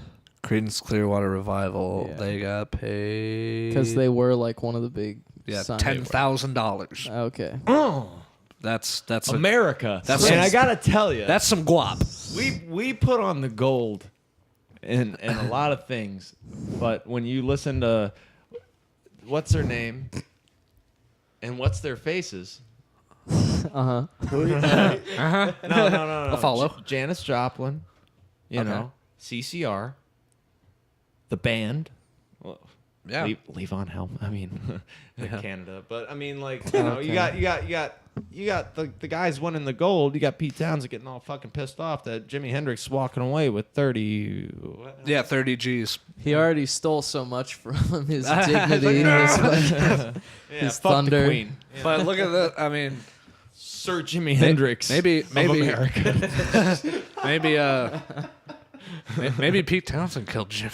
Creedence Clearwater Revival. Yeah. They got paid Because they were like one of the big. signed- $10,000. Okay. Oh, That's America. that's and some- I gotta tell you, that's some guap. we put on the gold in a lot of things, but when you listen to what's their name and what's their faces. Uh huh. Uh-huh. No. I'll follow. Janis Joplin, you Okay. know, CCR, the band. Well, Yeah. Levon Helm. I mean, Yeah. Canada, but I mean, like you know, Okay. you got the guys winning the gold. You got Pete Townsend getting all fucking pissed off that Jimi Hendrix walking away with 30. What? Yeah, 30 G's. He already stole so much from him. His Like, dignity, his, like, Yeah, his fuck thunder. the Queen. Yeah. But look at that. I mean, Sir Jimi Hendrix. maybe of America. maybe Pete Townsend killed Jimmy.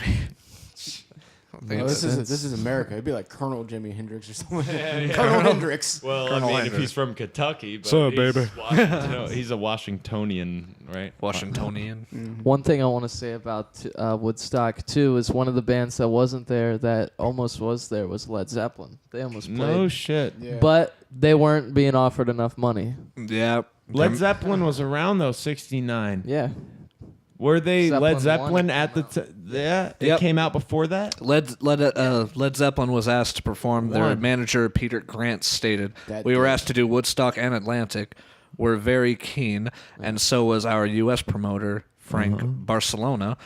I think No, it's- this is America. It'd be like Colonel Jimi Hendrix or something. yeah. Colonel Hendrix. Well, Colonel I mean, if Hendrix. he's from Kentucky, but So, he's baby. he's a Washingtonian, right? Washingtonian. One thing I want to say about Woodstock too is one of the bands that wasn't there that almost was there was Led Zeppelin. They almost played, No shit. Yeah. but they weren't being offered enough money. Yeah. Led Zeppelin was around though, 69. Yeah, Were they Zeppelin Led Zeppelin one at the yeah? It Yep. came out before that. Led Zeppelin was asked to perform. Their One. manager Peter Grant stated, That "We were day. asked to do Woodstock and Atlantic. We're very keen, and so was our U.S. promoter Frank Barcelona."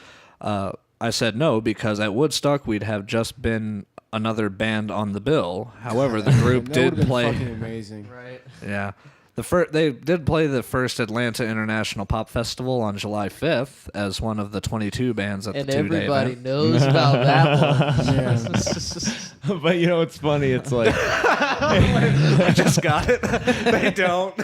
I said no because at Woodstock we'd have just been another band on the bill. However, the group That did would've been play. fucking amazing. right. Yeah. They did play the first Atlanta International Pop Festival on July 5th as one of the 22 bands at And the two-day everybody event. knows about that one. But you know what's funny? It's like I just got it. They don't.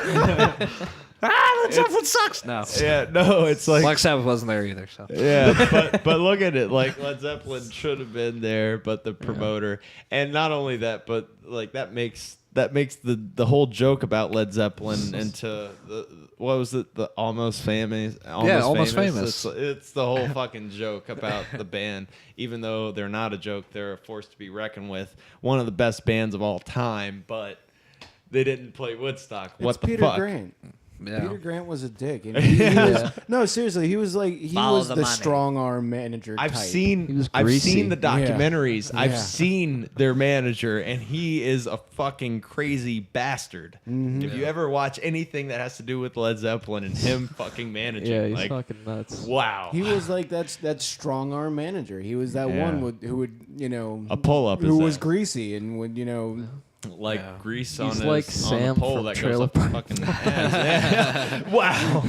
Led Zeppelin sucks. No. yeah, no, it's like Black Sabbath wasn't there either. So. yeah, but look at it. Like Led Zeppelin should have been there, but the promoter, and not only that, but like that makes the whole joke about Led Zeppelin into the what was it, the Almost Famous? Almost Famous. It's the whole fucking joke about the band. Even though they're not a joke, they're a force to be reckoned with. One of the best bands of all time, but they didn't play Woodstock. It's What the Peter fuck? Grant. Yeah. Peter Grant was a dick. And he was, no, seriously, he was Follow the the money. strong arm manager I've type. He was I've greasy. seen the documentaries. Yeah. I've Yeah. seen their manager, and he is a fucking crazy bastard. Mm-hmm. If you ever watch anything that has to do with Led Zeppelin and him fucking managing, Yeah, he's like, fucking nuts. wow, He was like that strong arm manager. He was that Yeah. one who would a pull up. who is was that. greasy and would like Yeah. grease He's on his like on Sam the pole from that goes Trailer up the Park. fucking ass. Yeah. Wow.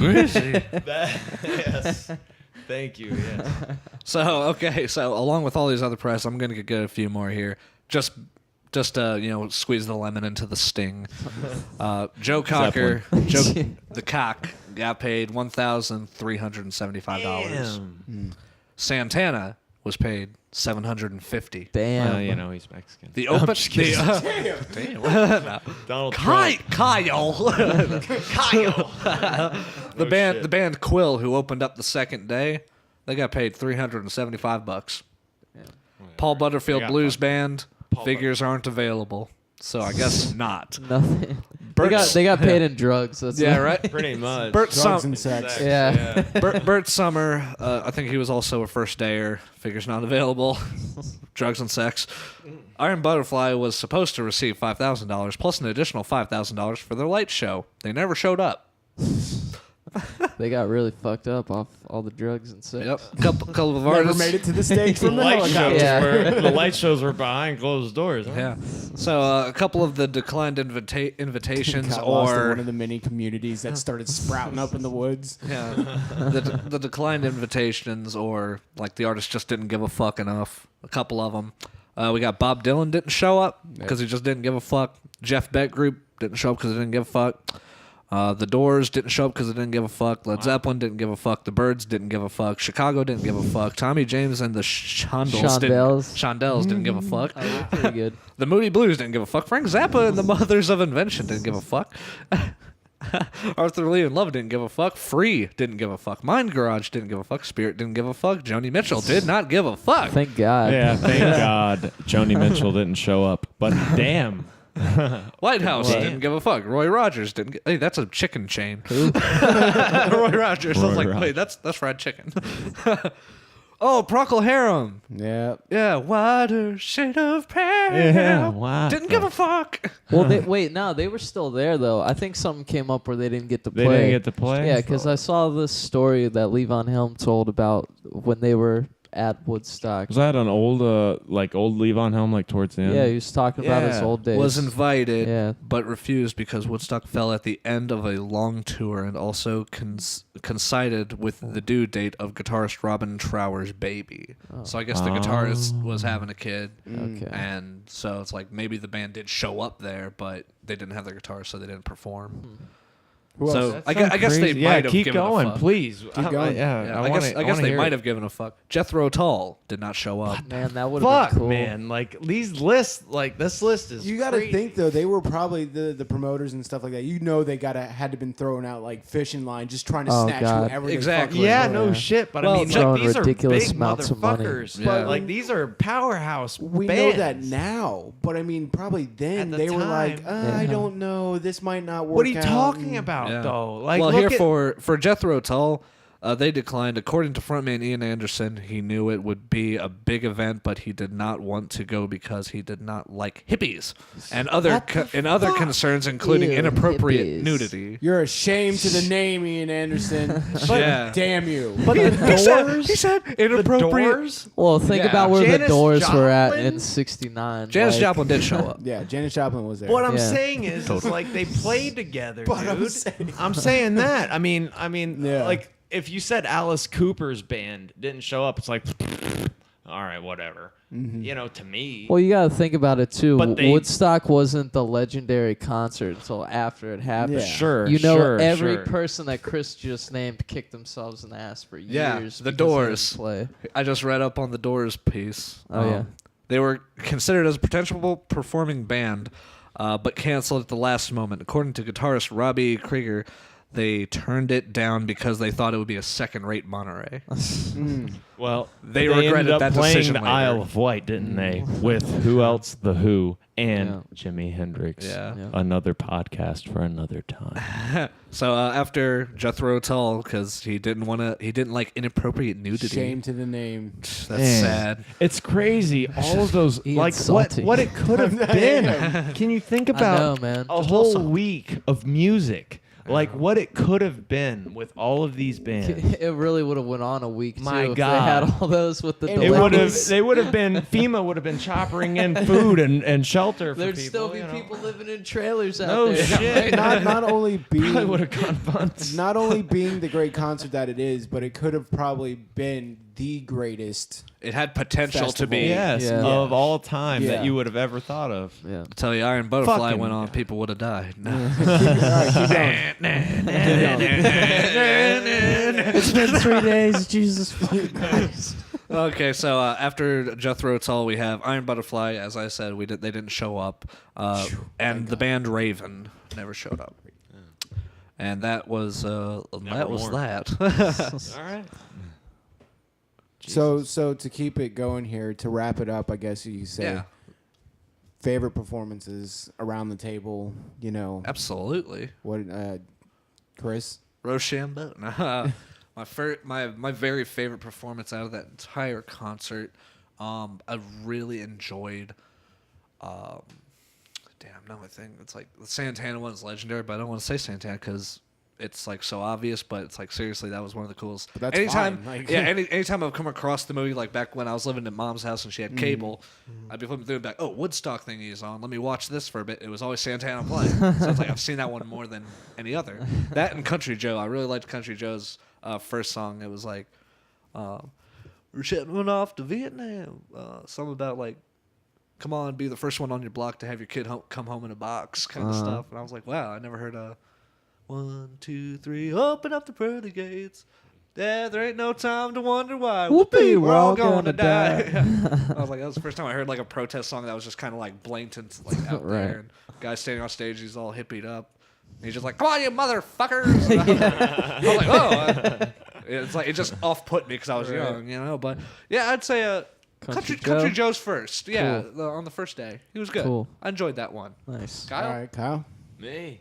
Yes. Thank you. Yeah. So along with all these other press, I'm gonna get a few more here. Just squeeze the lemon into the sting. Joe Cocker, the cock, got paid $1,375. Santana was paid $750. Damn. Well, you know he's Mexican. The open. Donald Kyle. Trump. Kyle. The shit. band Quill, who opened up the second day, they got paid $375. Paul Butterfield got Blues fucked. Band figures aren't available, so I guess not. Nothing. Bert's- They got paid in drugs. That's Yeah, what- right. Pretty much. Bert drugs Sum- and sex. Yeah. Bert Summer, I think he was also a first dayer. Figures not available. Drugs and sex. Iron Butterfly was supposed to receive $5,000 plus an additional $5,000 for their light show. They never showed up. They got really fucked up off all the drugs and sex. Yep. Couple of Never artists. made it to the stage from the light helicopter. shows Yeah. the light shows were behind closed doors. Huh? Yeah. So a couple of the declined invitations Got lost in or one of the many communities that started sprouting up in the woods. yeah, the declined invitations or like the artist just didn't give a fuck enough. A couple of them. We got Bob Dylan didn't show up because he just didn't give a fuck. Jeff Beck Group didn't show up because he didn't give a fuck. The Doors didn't show up because they didn't give a fuck. Led Zeppelin didn't give a fuck. The Byrds didn't give a fuck. Chicago didn't give a fuck. Tommy James and the Shondells didn't give a fuck. Oh, they're pretty good. The Moody Blues didn't give a fuck. Frank Zappa and the Mothers of Invention didn't give a fuck. Arthur Lee and Love didn't give a fuck. Free didn't give a fuck. Mind Garage didn't give a fuck. Spirit didn't give a fuck. Joni Mitchell did not give a fuck. Thank God. Yeah, thank God Joni Mitchell didn't show up. But damn. White House didn't give a fuck. Roy Rogers didn't. Hey, that's a chicken chain. Roy Rogers. I was like, wait, that's fried chicken. Oh, Procol Harum. Yeah. Yeah, wider shade of pale. Yeah, wow. Didn't give a fuck. Well, they were still there though. I think something came up where they didn't get to play. They didn't get to play? Yeah, because I saw this story that Levon Helm told about when they were at Woodstock. Was that an old Levon Helm, like towards the end? Yeah, he was talking about his old days. Was invited, Yeah. but refused because Woodstock fell at the end of a long tour and also coincided with the due date of guitarist Robin Trower's baby. So I guess the guitarist was having a kid. Okay. And so it's like maybe the band did show up there, but they didn't have their guitarist, so they didn't perform. Who else? So That I guess they sounds might crazy. have keep given going, a fuck. please. Keep going. Yeah, I guess they might have given a fuck. Jethro Tull did not show up. Man, that would have Fuck, been cool. man! Like these lists, like this list is. You got to crazy. think though, they were probably the promoters and stuff like that. You know, they had to been throwing out like fishing line, just trying to Oh, snatch God. whoever. they Exactly. fucking Yeah, could. no shit. But Well, I mean, throwing like, these are ridiculous big amounts of money. motherfuckers. Yeah. But like these are powerhouse. We bands. know that now, but I mean, probably then At the they were like, time. I Yeah. don't know, this might not work. What are you out," talking and- about, Yeah. though? Like, well, look here at, for Jethro Tull, they declined. According to frontman Ian Anderson, he knew it would be a big event, but he did not want to go because he did not like hippies and other other concerns, including Ew, inappropriate hippies. nudity. You're ashamed to the name, Ian Anderson. Yeah. Damn you. But the Doors. He said The inappropriate. Doors. Well, think Yeah. about where Janis the Doors were at Joplin? in '69. Janis like, Joplin did show up. Yeah, Janis Joplin was there. What I'm Yeah. saying is like they played together, But dude. I'm saying- saying that. I mean, Yeah. like if you said Alice Cooper's band didn't show up, it's like, all right, whatever. You know, to me. Well, you got to think about it too. But they- Woodstock wasn't the legendary concert until after it happened. Yeah. Sure, You know, sure, every sure. person that Chris just named kicked themselves in the ass for Yeah, years. the because they Doors. didn't Play. I just read up on the Doors piece. Oh, yeah. They were considered as a potential performing band, but canceled at the last moment. According to guitarist Robbie Krieger, they turned it down because they thought it would be a second-rate Monterey. Well, They ended regretted up that playing decision the later. Isle of Wight, didn't they? With who else? The Who and Yeah. Jimi Hendrix. Yeah. Yeah. Another podcast for another time. So after Jethro Tull, because he didn't like inappropriate nudity. Shame to the name. That's Man. sad. It's crazy. All of those, Ian's like salty. what it could have been. Can you think about I know, man. a Just whole also- week of music? Like what it could have been with all of these bands. It really would have went on a week too. My if God. they had all those with the It It delays. would have. They would have been. FEMA would have been choppering in food and shelter for There'd people. still be you know. people living in trailers out No there. shit. Not only Probably would being have gone months. not only being the great concert that it is, but it could have probably been the greatest. It had potential to be. Yes, Yeah. of all time Yeah. that you would have ever thought of. Yeah. I tell you, Iron Butterfly Fucking- went on, people would have died. No. All right, keep going. It's been 3 days. Jesus Christ. Okay, so after Jethro Tull, we have Iron Butterfly. As I said, they didn't show up, and the band Raven never showed up. And that was Nevermore. that. All right. So to keep it going here, to wrap it up, I guess you could say Yeah, favorite performances around the table. You know absolutely. what, Chris? Rochambeau. My very favorite performance out of that entire concert. I really enjoyed. Damn, no, I think it's like the Santana one's legendary, but I don't want to say Santana because it's like so obvious. But it's like seriously, that was one of the coolest. But that's anytime, fine, like- anytime I've come across the movie, like back when I was living at Mom's house and she had cable, I'd be flipping through and be like, oh, Woodstock thingy is on. Let me watch this for a bit. It was always Santana playing. So it's like I've seen that one more than any other. That and Country Joe. I really liked Country Joe's first song. It was like, we're shipping off to Vietnam. Something about like come on, be the first one on your block to have your kid come home in a box kind of stuff. And I was like, wow, I never heard a 1, 2, 3, open up the pearly gates. Yeah, there ain't no time to wonder why. Whoopee, We're all going to gonna die. I was like, that was the first time I heard like a protest song that was just kind of like blatant, like out Right. there. And guy standing on stage, he's all hippied up. And he's just like, come on, you motherfuckers. And I was like, oh. It's like, it just off-put me because I was young, you know. But yeah, I'd say Country Joe's first. Yeah, on the first day. He was good. Cool. I enjoyed that one. Nice. Kyle? All right, Kyle. Me.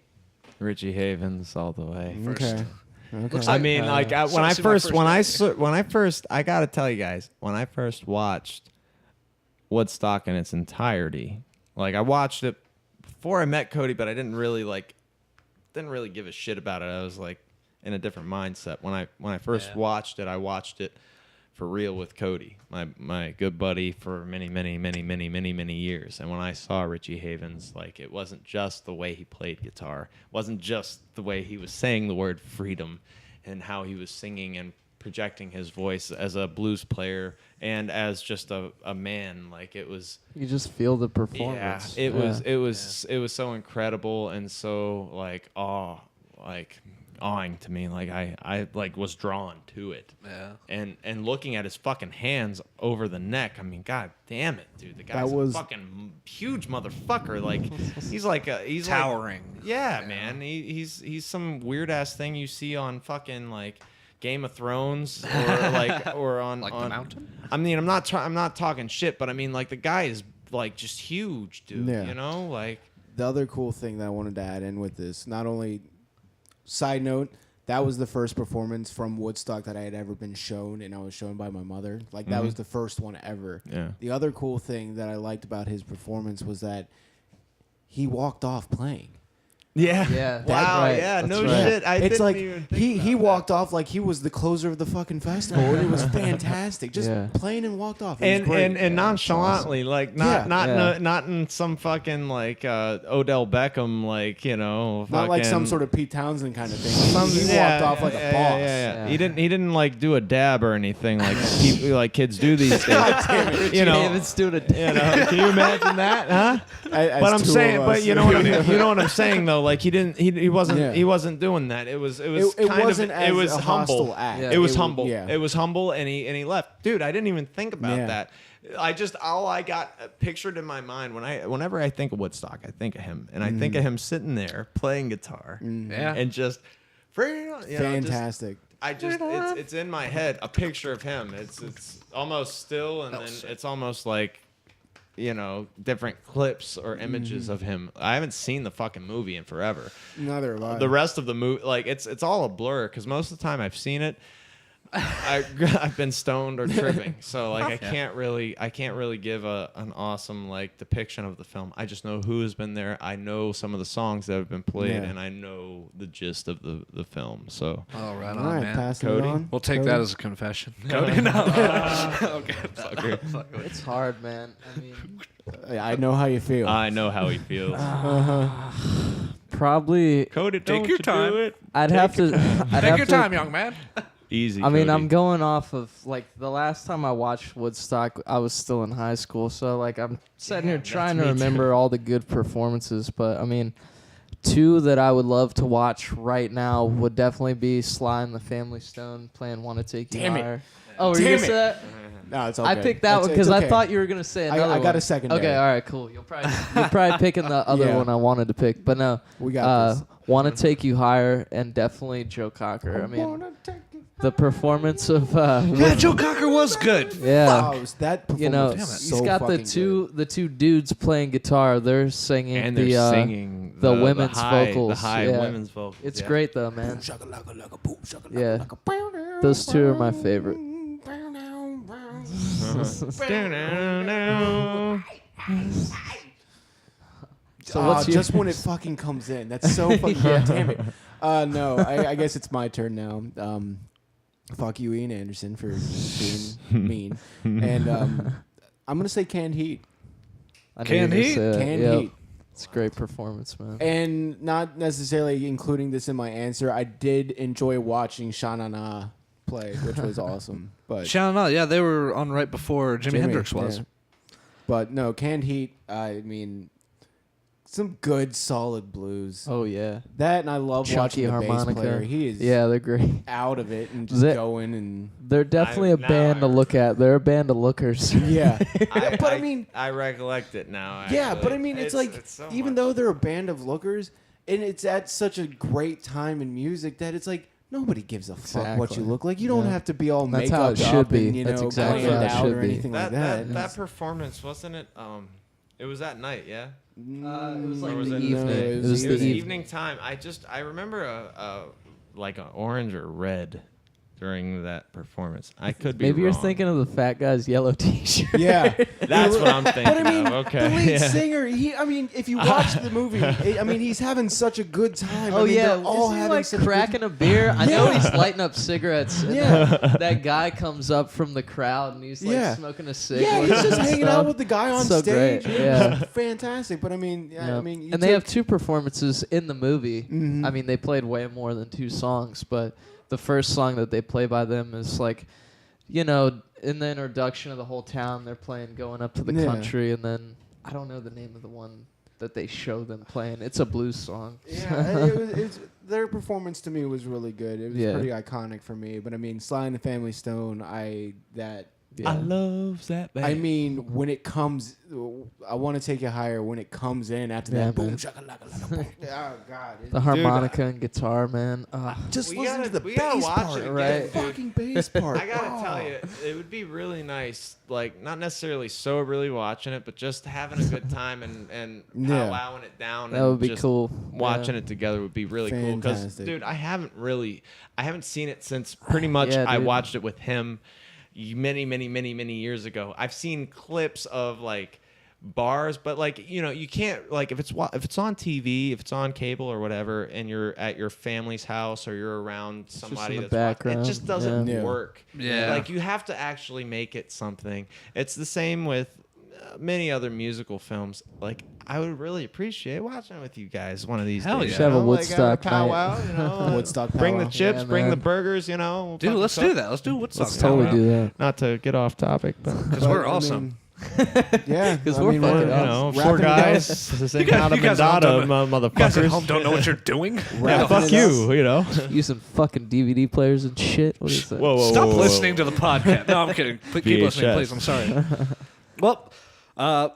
Richie Havens all the way. Okay. Looks I like, mean, like so when I this is my first, I gotta tell you guys, when I first watched Woodstock in its entirety, like I watched it before I met Cody, but I didn't really give a shit about it. I was like in a different mindset. When I first watched it, I watched it for real with Cody, my good buddy for many years. And when I saw Richie Havens, like it wasn't just the way he played guitar, it wasn't just the way he was saying the word freedom and how he was singing and projecting his voice as a blues player and as just a man. Like it was, You just feel the performance. it was so incredible and so like awing to me. Like I like was drawn to it. Yeah. And looking at his fucking hands over the neck. I mean, god damn it, dude. The guy's a fucking huge motherfucker. Like he's Towering. Like, yeah, man. He's some weird ass thing you see on fucking like Game of Thrones or on Like on The Mountain? I mean, I'm not talking shit, but I mean like the guy is like just huge, dude. Yeah. You know, like The other cool thing that I wanted to add in with this, not only side note, that was the first performance from Woodstock that I had ever been shown, and I was shown by my mother. Like that was the first one ever. Yeah. The other cool thing that I liked about his performance was that he walked off playing. Yeah. wow, That's right. yeah, That's no right. shit. I It's didn't like even think he about walked off like he was the closer of the fucking festival, and it was fantastic. Just Yeah. playing and walked off. It was and great. and nonchalantly, like not Yeah. not in some fucking like Odell Beckham, like you know, not like some fucking- sort of Pete Townsend kind of thing. He yeah, walked off like a boss. Yeah. Yeah. He didn't like do a dab or anything like like kids do these days. You know, David's doing a you know, can you imagine that, huh? As But I'm two of saying, us. but you know what you know what I'm saying though. Like he wasn't Yeah. doing that. It was It kind wasn't of as it was a humble. hostile act. Yeah. It was It humble. yeah. It was humble, and he left. Dude, I didn't even think about Yeah. that. All I got pictured in my mind whenever I think of Woodstock, I think of him, and I think of him sitting there playing guitar, Yeah. and just Fantastic. it's in my head a picture of him. It's almost still, and then it's almost like different clips or images of him. I haven't seen the fucking movie in forever. Neither have I. The rest of the movie, like it's all a blur because most of the time I've seen it, I've been stoned or tripping, so like I can't really give an awesome like depiction of the film. I just know who has been there. I know some of the songs that have been played, Yeah. and I know the gist of the film. So Oh, right All on, right, man. passing Cody? it on. We'll take Cody? that as a confession. Cody, no. Okay. It's hard, man. I mean, I know how you feel. I know how he feels. probably Cody, Take don't your you time. do it. I'd have to. I'd Take have your to, time, young man. Easy. I mean, Cody. I'm going off of like the last time I watched Woodstock, I was still in high school, so like I'm sitting here trying to remember all the good performances. But I mean, two that I would love to watch right now would definitely be Sly and the Family Stone playing "Want to Take You Damn it. Higher." Oh, were you Damn gonna say that? No, it's okay. I picked that one It's because okay. I thought you were gonna say another I one. got a secondary. Okay, all right, cool. You're probably picking the other Yeah. one I wanted to pick, but no. We got this. Want to Take You Higher and definitely Joe Cocker. I mean, the performance of Yeah, Joe Cocker was good. yeah. Oh, that performance You know, was he's so got the fucking two dudes playing guitar. They're singing and the they're singing the women's high, vocals. the high Yeah. women's vocals. It's yeah. great though, man. good. Yeah, those two are my favorite. So what's your just when it fucking comes in. That's so fucking damn it. No, I guess it's my turn now. Fuck you, Ian Anderson, for being mean. And I'm gonna say Canned Heat. I knew Canned you were gonna Heat? say that. Canned Yep. Heat. It's a great performance, man. And not necessarily including this in my answer, I did enjoy watching Sha-Na-Na play, which was awesome. But Shannon, yeah, they were on right before Jimi Hendrix was. yeah. But no, Canned Heat. I mean, some good solid blues. Oh yeah. That and I love Chunky watching the bass harmonica. player. He is Yeah, they're great. out of it and just They- going and They're definitely a now band I to look at. They're a band of lookers. yeah. I, but I mean, I recollect it now. yeah, actually. but I mean, it's like so even much. though they're a band of lookers, and it's at such a great time in music that it's like nobody gives a fuck what you Exactly. look like. You don't Yeah. have to be all That's makeup how it should up and be. you That's know exactly planned how it out should or be. anything like that that. performance wasn't it? It was that night, yeah. It was like Or was the it- evening. No, it was It the was evening. evening time. I remember a like an orange or red during that performance. I could be Maybe you're wrong. thinking of the fat guy's yellow T-shirt. Yeah. That's what I'm thinking But I mean, of. Okay. the lead yeah. singer, if you watch the movie, I mean, he's having such a good time. Oh I mean, yeah, they're all is he having like such a good cracking a beer? I know Yeah. he's lighting up cigarettes. And Yeah. that guy comes up from the crowd and he's like Yeah. smoking a cig. Yeah, with he's him just and hanging stuff. out with the guy on So stage. great, It yeah. was fantastic. But I mean, yeah, Yeah. I mean, you and they take- have 2 performances in the movie. Mhm. I mean, they played way more than 2 songs, but the first song that they play by them is like, you know, in the introduction of the whole town, they're playing "Going Up to the Yeah. Country," and then I don't know the name of the one that they show them playing. It's a blues song. Yeah, their performance to me was really good. It was Yeah. pretty iconic for me. But I mean, Sly and the Family Stone, Yeah. love that band. I mean, when it comes, I want to take you higher. When it comes in after Yeah, that, boom, man. shakalaka, boom. Oh God! The harmonica and guitar, man. Just We listen gotta- to the we gotta bass watch part, it again, right? dude. Fucking bass part. I gotta Oh. tell you, it would be really nice, like not necessarily soberly watching it, but just having a good time and Yeah. allowing it down. That and would be just cool. Watching Yeah. it together would be really cool. Because, Fantastic. dude, I haven't seen it since pretty much Yeah, I dude. watched it with him many years ago. I've seen clips of like bars, but like you can't like if it's on TV, if it's on cable or whatever, and you're at your family's house or you're around just somebody in the that's watching, background, it just doesn't yeah. work. Yeah. Like you have to actually make it something. It's the same with many other musical films. Like I would really appreciate watching it with you guys one of these Hell days. yeah. Should have a Like, Woodstock powwow, night. Woodstock Bring the powwow. chips, Yeah, bring the man. burgers. We'll Dude, fucking let's cook. do that. Let's do Woodstock. Let's totally do that. Not to get off topic, but Because But, we're I awesome. mean, yeah, 'Cause I we're mean, fucking you awesome. know, Wrapping four it up. guys. This ain't not a you guys at home Madonna, You guys at home motherfuckers. don't know what you're doing. Yeah, Wrapping fuck it you. You know. Using fucking DVD players and shit. What is that? Whoa, Stop listening to the podcast. No, I'm kidding. Keep listening, VHS. please. I'm sorry. Well,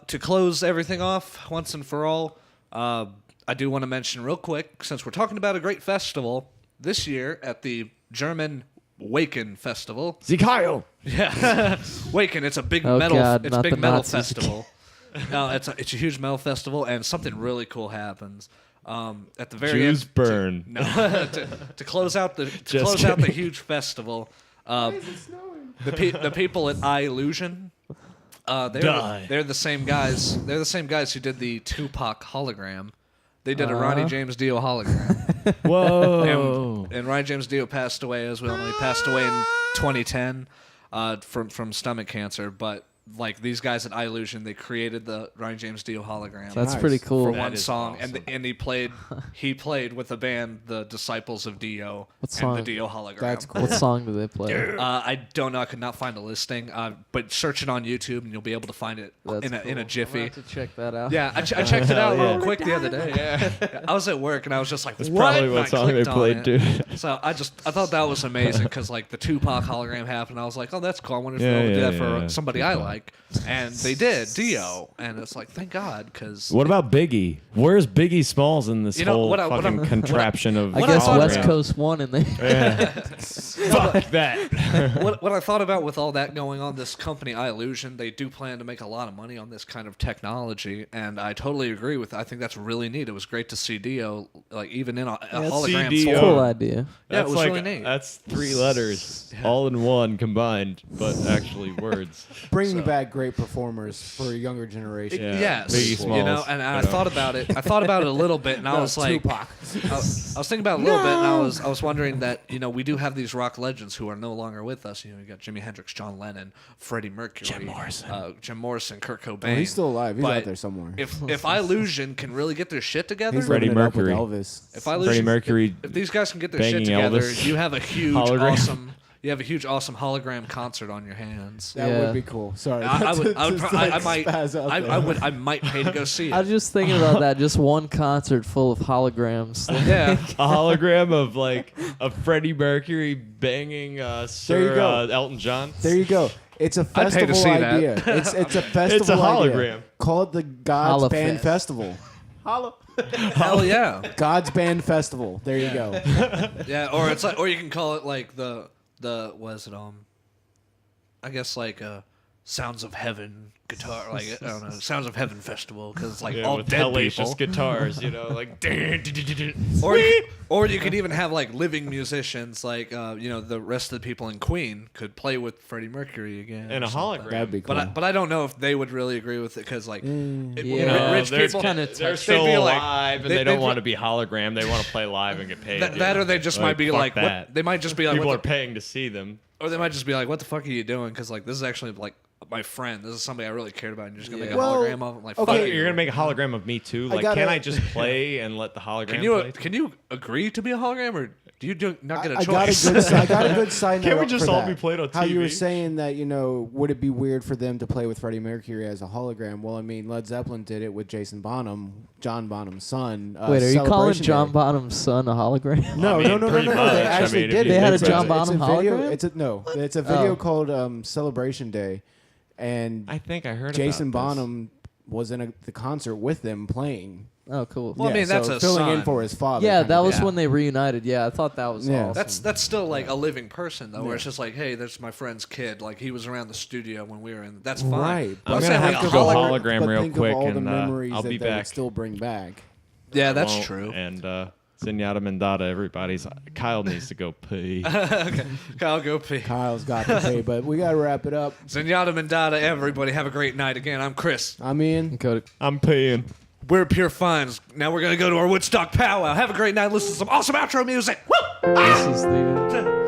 to close everything off once and for all, I do want to mention real quick, since we're talking about a great festival, this year at the German Waken Festival. Zikayo. Yeah, Waken. It's a big Oh, metal. God, It's not a big the metal Nazis. festival. No, it's a huge metal festival, and something really cool happens. At the very Jews end, burn. No, to close out the kidding. huge festival. The people at Illusion, Die. they're the same guys. They're the same guys who did the Tupac hologram. They did a Ronnie James Dio hologram. Whoa. And Ryan James Dio passed away as well. He passed away in 2010 from stomach cancer. But like these guys at Illusion, they created the Ryan James Dio hologram That's Nice. pretty for cool. That one is song, awesome. and he played with the band the Disciples of Dio What and song? the Dio hologram. That's cool. What song do they play? I don't know. I could not find a listing. But search it on YouTube, and you'll be able to find it That's in a cool. I'm jiffy. gonna have to check that out. Yeah, I checked it out Hell yeah. real quick the other day. Yeah, I was at work and I was just like, That's what? probably And what I song they clicked on played, it. dude. So I thought that was amazing because like the Tupac hologram happened. I was like, oh, that's cool. I wonder if Yeah, they'll ever do yeah, that for yeah. somebody I like. And they did, Dio. And it's like, thank God, because What about Biggie? Where's Biggie Smalls in this You know, whole what I- fucking contraption of? I What I guess thought- West Coast won in there. Yeah. Fuck that. what I thought about with all that going on, this company Illusion, they do plan to make a lot of money on this kind of technology, and I totally agree with. I think that's really neat. It was great to see Dio like even in a hologram CDO. form. Cool idea. Yeah, it was really neat. That's 3 letters, all in one combined, but actually words. Bringing So- back great performers for a younger generation. Yeah, Yes, Biggie you know, Smalls, and you I know. thought about it. I thought about it a little bit, and I was like, Tupac. I was thinking about it a little bit, and I was wondering that we do have these rock legends who are no longer with us. You got Jimi Hendrix, John Lennon, Freddie Mercury, Jim Morrison, Kurt Cobain. Oh, he's still alive. He's But out there somewhere. If Illusion can really get their shit together, He's Freddie living it up with Mercury. Elvis. if Illusion, Freddie Mercury if these guys can get their shit banging together, Elvis you have a huge, hologram. awesome. you have a huge, awesome hologram concert on your hands. That Yeah. would be cool. Sorry. I might pay to go see I was it. just thinking about that. Just one concert full of holograms. Yeah. A hologram of like a Freddie Mercury banging Sir go. Elton John. There you go. It's a I'd pay to festival see that. idea. It's a festival It's a hologram. idea. Call it the God's Band Holofest. Festival. Hell yeah. God's Band Festival. There you go. Yeah, or it's like, or you can call it like the what is it? I guess like Sounds of Heaven guitar, like I don't know, Sounds of Heaven festival, because it's like all with dead hellacious people. guitars, like. Or you could even have like living musicians, like the rest of the people in Queen could play with Freddie Mercury again. And or a something. hologram. That'd be cool. But I don't know if they would really agree with it because like Yeah. rich they're people kinda They're touchy. still They'd be like- alive, and they- they don't they'd- want to be hologram. They want to play live and get paid. that or they just might be fuck like that. what, they might just be like People what are paying to see them. or they might just be like, what the fuck are you doing? Because like this is actually like my friend. This is somebody I really cared about. And you're just gonna make a Well, hologram of him. Like, okay. fuck you. You're gonna make a hologram of me too. Like, gotta- can I just play and let the hologram play? Can you agree to be a hologram, or do you not get a I choice? I got a good sign. Can't we up just for all that. be played on How you were TV? saying that would it be weird for them to play with Freddie Mercury as a hologram? Well, I mean, Led Zeppelin did it with Jason Bonham, John Bonham's son. Wait, are you calling Celebration John Day. Bonham's son a hologram? No, I mean, no, no, no, pretty no, no. much. They I actually mean, if did you it. They had a think John about it. Bonham It's a hologram? video. It's a video Oh. called Celebration Day, and I think I heard Jason about this. Bonham was in the concert with them playing. Oh, cool. Well, I mean, that's so a filling in son. for his father. Yeah, kind that of was thing. when they reunited. Yeah, I thought that was Yeah. awesome. That's still like a living person though, where it's just like, hey, that's my friend's kid. Like he was around the studio when we were in. That's fine. Right. But I'm saying, gonna like, have a to go hologram- hologram but real think quick, of all the and memories I'll that be they would back. still bring back. Yeah, that's Won't. true. And Zenyatta Mendata, everybody's. Kyle needs to go pee. Okay, Kyle, go pee. Kyle's got to pay, but we got to wrap it up. Zenyatta Mendata, everybody, have a great night. Again, I'm Chris. I'm Ian. Cody. I'm peeing. We're Pure Funds. Now we're gonna go to our Woodstock powwow. Have a great night. Listen to some awesome outro music. Woo! This is the.